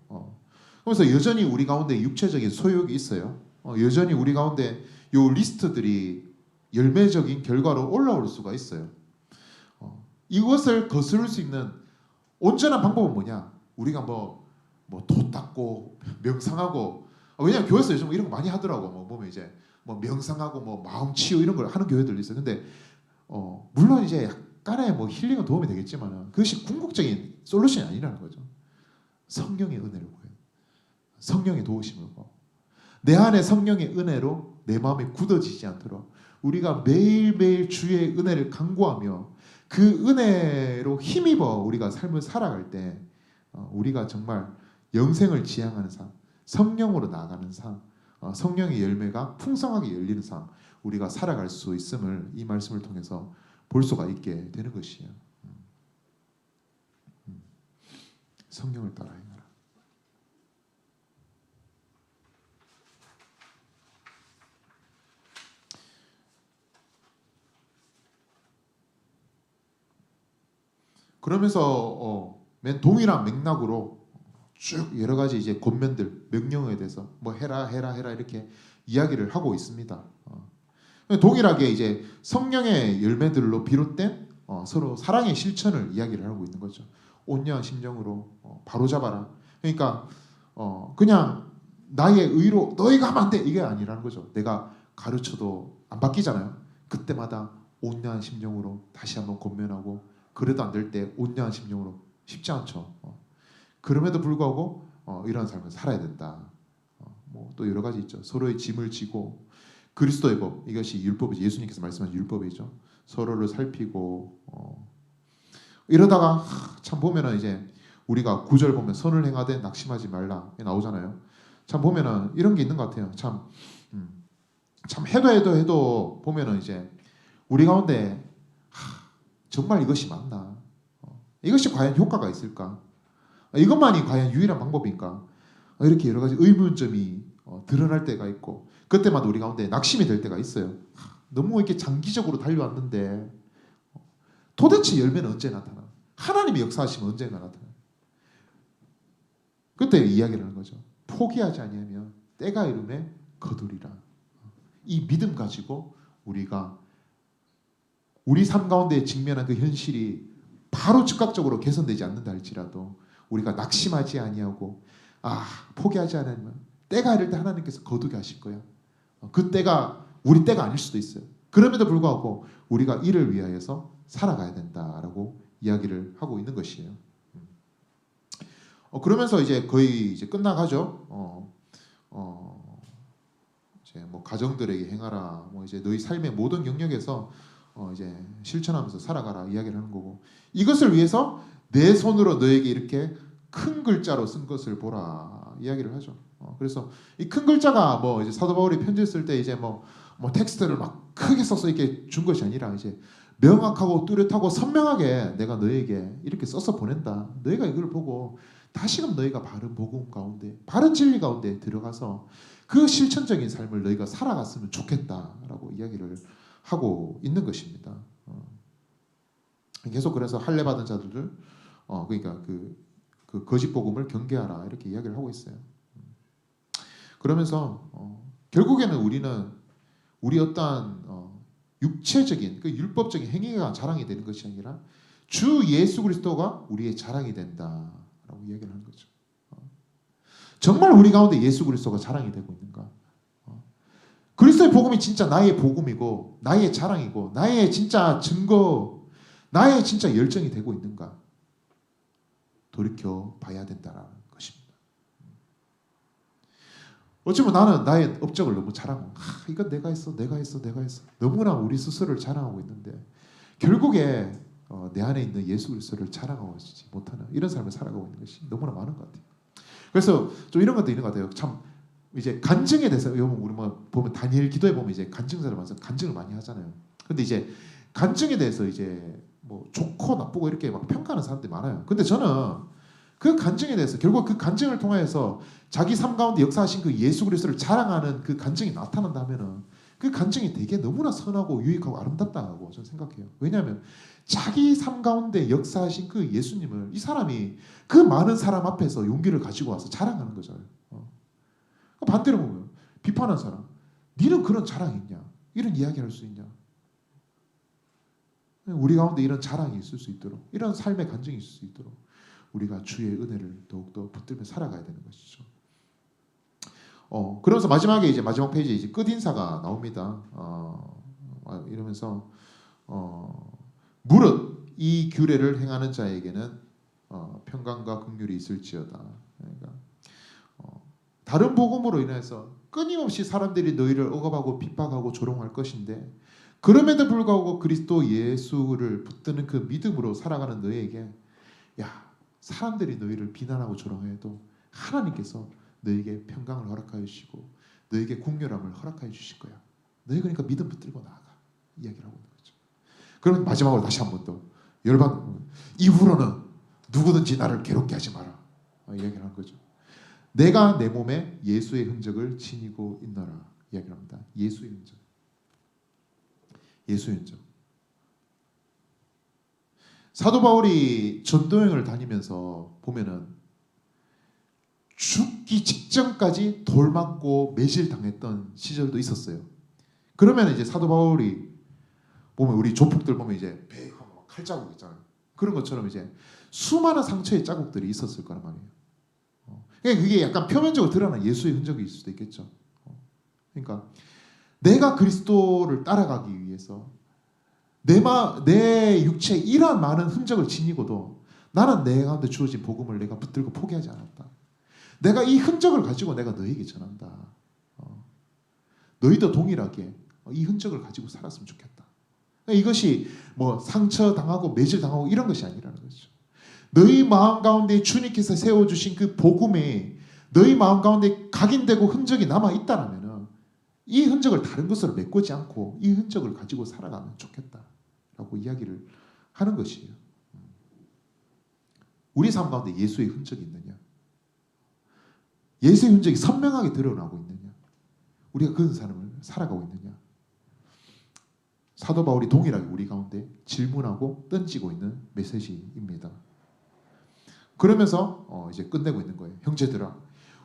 그래서 여전히 우리 가운데 육체적인 소욕이 있어요. 여전히 우리 가운데 요 리스트들이 열매적인 결과로 올라올 수가 있어요. 이것을 거스를 수 있는 온전한 방법은 뭐냐? 우리가 도 닦고 명상하고, 왜냐면 교회에서 요즘 이런 거 많이 하더라고. 뭐 보면 이제 뭐 명상하고 뭐 마음 치유 이런 걸 하는 교회들도 있어요. 근데 물론 이제 약간의 뭐 힐링은 도움이 되겠지만 그것이 궁극적인 솔루션이 아니라는 거죠. 성령의 은혜를 구해요. 성령의 도우심을 구하고, 내 안에 성령의 은혜로 내 마음이 굳어지지 않도록 우리가 매일매일 주의 은혜를 간구하며 그 은혜로 힘입어 우리가 삶을 살아갈 때 우리가 정말 영생을 지향하는 삶, 성령으로 나아가는 삶, 성령의 열매가 풍성하게 열리는 삶, 우리가 살아갈 수 있음을 이 말씀을 통해서 볼 수가 있게 되는 것이에요. 성령을 따라 행하라. 그러면서 맨 동일한 맥락으로 쭉 여러 가지 이제 권면들, 명령에 대해서 뭐 해라 이렇게 이야기를 하고 있습니다. 동일하게 이제 성령의 열매들로 비롯된 서로 사랑의 실천을 이야기를 하고 있는 거죠. 온유한 심정으로 바로잡아라. 그러니까 그냥 나의 의로 너희가 하면 안 돼 이게 아니라는 거죠. 내가 가르쳐도 안 바뀌잖아요. 그때마다 온유한 심정으로 다시 한번 권면하고, 그래도 안 될 때 온유한 심정으로, 쉽지 않죠. 그럼에도 불구하고 이런 삶을 살아야 된다. 뭐 또 여러 가지 있죠. 서로의 짐을 지고, 그리스도의 법, 이것이 율법이죠. 예수님께서 말씀하신 율법이죠. 서로를 살피고 이러다가 참 보면은 이제 우리가 9절 보면 선을 행하되 낙심하지 말라 나오잖아요. 참 보면은 이런 게 있는 것 같아요. 참 해도 보면은 이제 우리 가운데 정말 이것이 맞나? 이것이 과연 효과가 있을까? 이것만이 과연 유일한 방법인가? 이렇게 여러 가지 의문점이 드러날 때가 있고, 그때마다 우리 가운데 낙심이 될 때가 있어요. 너무 이렇게 장기적으로 달려왔는데 도대체 열매는 언제 나타나? 하나님의 역사하시면 언젠가 나타나? 그때 이야기를 하는 거죠. 포기하지 아니하면 때가 이름에 거두리라. 이 믿음 가지고 우리가 우리 삶 가운데 직면한 그 현실이 바로 즉각적으로 개선되지 않는다 할지라도 우리가 낙심하지 아니하고 포기하지 않으면 때가 이를 때 하나님께서 거두게 하실 거야. 그 때가 우리 때가 아닐 수도 있어요. 그럼에도 불구하고 우리가 이를 위하여서 살아가야 된다라고 이야기를 하고 있는 것이에요. 그러면서 이제 거의 이제 끝나가죠. 이제 뭐 가정들에게 행하라. 뭐 이제 너희 삶의 모든 영역에서 이제 실천하면서 살아가라 이야기를 하는 거고, 이것을 위해서 내 손으로 너에게 이렇게 큰 글자로 쓴 것을 보라 이야기를 하죠. 그래서 이 큰 글자가 뭐 이제 사도 바울이 편지 쓸 때 이제 뭐 텍스트를 막 크게 써서 이렇게 준 것이 아니라 이제 명확하고 뚜렷하고 선명하게 내가 너에게 이렇게 써서 보낸다. 너희가 이걸 보고 다시금 너희가 바른 복음 가운데, 바른 진리 가운데 들어가서 그 실천적인 삶을 너희가 살아갔으면 좋겠다라고 이야기를 하고 있는 것입니다. 계속 그래서 할례 받은 자들을 그러니까 그 거짓 복음을 경계하라 이렇게 이야기를 하고 있어요. 그러면서 결국에는 우리는 우리 어떠한 육체적인 그 율법적인 행위가 자랑이 되는 것이 아니라 주 예수 그리스도가 우리의 자랑이 된다라고 이야기를 하는 거죠. 정말 우리 가운데 예수 그리스도가 자랑이 되고 있는가? 그리스도의 복음이 진짜 나의 복음이고 나의 자랑이고 나의 진짜 증거, 나의 진짜 열정이 되고 있는가? 돌이켜 봐야 된다라는 것입니다. 어쩌면 나는 나의 업적을 너무 자랑하고 이건 내가 했어 너무나 우리 스스로를 자랑하고 있는데 결국에 내 안에 있는 예수 그리스도를 자랑하지 못하는 이런 삶을 살아가고 있는 것이 너무나 많은 것 같아요. 그래서 좀 이런 것도 있는 것 같아요. 참 이제 간증에 대해서 우리 뭐 보면 다니엘 기도에 보면 이제 간증자를 만나서 간증을 많이 하잖아요. 근데 이제 간증에 대해서 이제 뭐 좋고 나쁘고 이렇게 막 평가하는 사람들이 많아요. 근데 저는 그 간증에 대해서 결국 그 간증을 통해서 자기 삶 가운데 역사하신 그 예수 그리스도를 자랑하는 그 간증이 나타난다면은 그 간증이 되게 너무나 선하고 유익하고 아름답다고 저는 생각해요. 왜냐하면 자기 삶 가운데 역사하신 그 예수님을 이 사람이 그 많은 사람 앞에서 용기를 가지고 와서 자랑하는 거잖아요. 반대로 보면 비판한 사람, 니는 그런 자랑이 있냐? 이런 이야기를 할 수 있냐? 우리 가운데 이런 자랑이 있을 수 있도록, 이런 삶의 간증이 있을 수 있도록 우리가 주의 은혜를 더욱더 붙들며 살아가야 되는 것이죠. 그러면서 마지막에 이제 마지막 페이지에 이제 끝 인사가 나옵니다. 이러면서 무릇 이 규례를 행하는 자에게는 평강과 긍휼이 있을지어다. 그러니까 다른 복음으로 인해서 끊임없이 사람들이 너희를 억압하고 핍박하고 조롱할 것인데, 그럼에도 불구하고 그리스도 예수를 붙드는 그 믿음으로 살아가는 너희에게, 야, 사람들이 너희를 비난하고 조롱해도 하나님께서 너희에게 평강을 허락하여 주시고 너희에게 긍휼함을 허락하여 주실 거야. 너희 그러니까 믿음 붙들고 나아가, 이야기를 하고 있는 거죠. 그러면 마지막으로 다시 한 번 더 열방, 이후로는 누구든지 나를 괴롭게 하지 마라, 이야기를 하는 거죠. 내가 내 몸에 예수의 흔적을 지니고 있노라, 이야기를 합니다. 예수의 흔적. 예수의 흔적. 사도 바울이 전도여행을 다니면서 보면은 죽기 직전까지 돌 맞고 매질당했던 시절도 있었어요. 그러면 이제 사도 바울이 보면, 우리 조폭들 보면 이제 배에 칼 자국 있잖아요. 그런 것처럼 이제 수많은 상처의 자국들이 있었을 거란 말이에요. 그러니까 그게 약간 표면적으로 드러나는 예수의 흔적일 수도 있겠죠. 그러니까 내가 그리스도를 따라가기 위해서 내 육체에 이러한 많은 흔적을 지니고도 나는 내 가운데 주어진 복음을 내가 붙들고 포기하지 않았다. 내가 이 흔적을 가지고 내가 너에게 전한다. 너희도 동일하게 이 흔적을 가지고 살았으면 좋겠다. 이것이 뭐 상처 당하고 매질 당하고 이런 것이 아니라는 거죠. 너희 마음 가운데 주님께서 세워주신 그 복음에 너희 마음 가운데 각인되고 흔적이 남아 있다라면 이 흔적을 다른 것으로 메꾸지 않고 이 흔적을 가지고 살아가면 좋겠다라고 이야기를 하는 것이에요. 우리 삶 가운데 예수의 흔적이 있느냐? 예수의 흔적이 선명하게 드러나고 있느냐? 우리가 그런 삶을 살아가고 있느냐? 사도 바울이 동일하게 우리 가운데 질문하고 던지고 있는 메시지입니다. 그러면서 이제 끝내고 있는 거예요. 형제들아,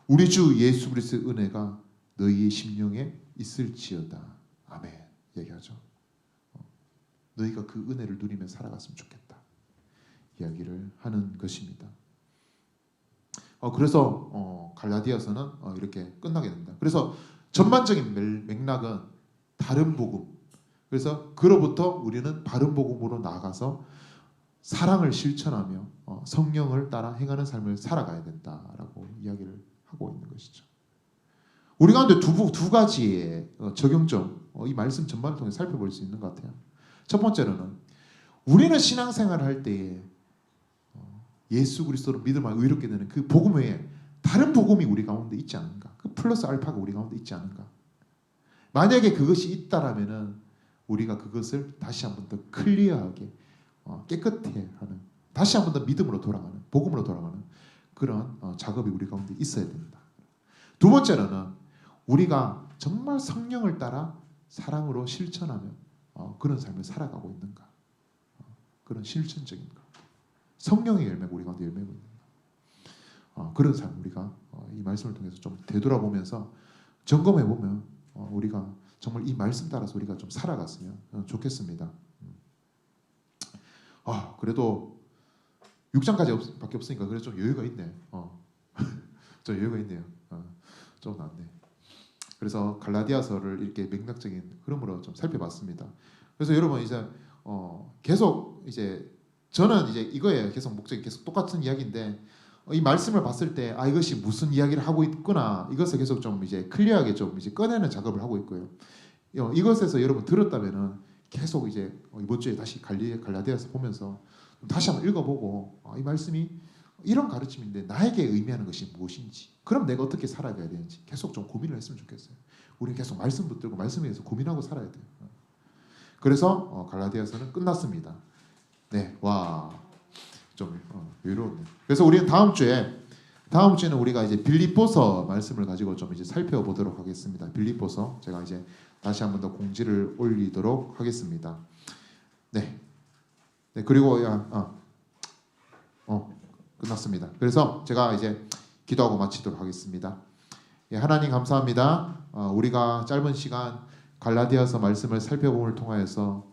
우리 주 예수 그리스도의 은혜가 너희의 심령에 있을지어다. 아멘. 얘기하죠. 너희가 그 은혜를 누리며 살아갔으면 좋겠다, 이야기를 하는 것입니다. 그래서 갈라디아서는 이렇게 끝나게 됩니다. 그래서 전반적인 맥락은 다른 복음. 그래서 그로부터 우리는 바른 복음으로 나아가서 사랑을 실천하며 성령을 따라 행하는 삶을 살아가야 된다라고 이야기를 하고 있는 것이죠. 우리 가운데 두 가지의 적용점, 이 말씀 전반을 통해 살펴볼 수 있는 것 같아요. 첫 번째로는 우리는 신앙생활을 할 때에 예수 그리스도를 믿음하고 의롭게 되는 그 복음 외에 다른 복음이 우리 가운데 있지 않은가? 그 플러스 알파가 우리 가운데 있지 않은가? 만약에 그것이 있다라면은 우리가 그것을 다시 한 번 더 클리어하게 깨끗해 하는, 다시 한 번 더 믿음으로 돌아가는, 복음으로 돌아가는 그런 작업이 우리 가운데 있어야 됩니다. 두 번째로는 우리가 정말 성령을 따라 사랑으로 실천하며 그런 삶을 살아가고 있는가? 그런 실천적인 것. 성령의 열매가 우리 가운데 열매고 있는가? 그런 삶 우리가 이 말씀을 통해서 좀 되돌아보면서 점검해 보면 우리가 정말 이 말씀 따라서 우리가 좀 살아갔으면 좋겠습니다. 그래도 6장까지 밖에 없으니까 그래도 좀 여유가 있네. 좀 여유가 있네요. 좀 낫네. 그래서 갈라디아서를 이렇게 맥락적인 흐름으로 좀 살펴봤습니다. 그래서 여러분 이제 계속 이제 저는 이제 이거예요. 계속 목적이 계속 똑같은 이야기인데 이 말씀을 봤을 때 이것이 무슨 이야기를 하고 있구나, 이것을 계속 좀 이제 클리어하게 좀 이제 꺼내는 작업을 하고 있고요. 이것에서 여러분 들었다면은 계속 이제 이번 주에 다시 갈라디아서 보면서 다시 한번 읽어보고 이 말씀이 이런 가르침인데 나에게 의미하는 것이 무엇인지, 그럼 내가 어떻게 살아가야 되는지 계속 좀 고민을 했으면 좋겠어요. 우리는 계속 말씀 붙들고 말씀에 대해서 고민하고 살아야 돼요. 그래서 갈라디아서는 끝났습니다. 네, 좀 여유롭네. 그래서 우리는 다음 주에는 우리가 이제 빌립보서 말씀을 가지고 좀 이제 살펴보도록 하겠습니다. 빌립보서 제가 이제 다시 한 번 더 공지를 올리도록 하겠습니다. 네, 그리고 끝났습니다. 그래서 제가 이제 기도하고 마치도록 하겠습니다. 하나님 감사합니다. 우리가 짧은 시간 갈라디아서 말씀을 살펴봄을 통하여서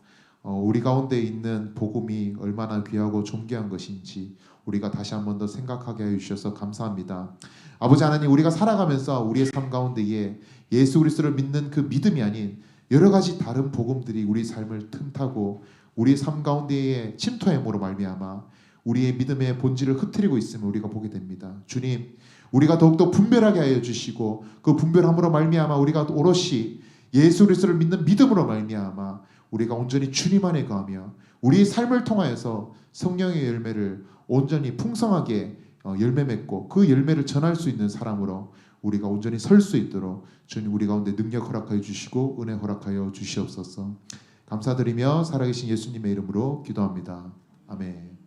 우리 가운데 있는 복음이 얼마나 귀하고 존귀한 것인지 우리가 다시 한 번 더 생각하게 해주셔서 감사합니다. 아버지 하나님, 우리가 살아가면서 우리의 삶 가운데에 예수 그리스도를 믿는 그 믿음이 아닌 여러 가지 다른 복음들이 우리 삶을 틈타고 우리의 삶 가운데에 침투함으로 말미암아 우리의 믿음의 본질을 흐트리고 있음을 우리가 보게 됩니다. 주님, 우리가 더욱더 분별하게 하여 주시고 그 분별함으로 말미암아 우리가 오롯이 예수 그리스도를 믿는 믿음으로 말미암아 우리가 온전히 주님 안에 거하며 우리의 삶을 통하여서 성령의 열매를 온전히 풍성하게 열매 맺고 그 열매를 전할 수 있는 사람으로 우리가 온전히 설 수 있도록 주님 우리 가운데 능력 허락하여 주시고 은혜 허락하여 주시옵소서. 감사드리며 살아계신 예수님의 이름으로 기도합니다. 아멘.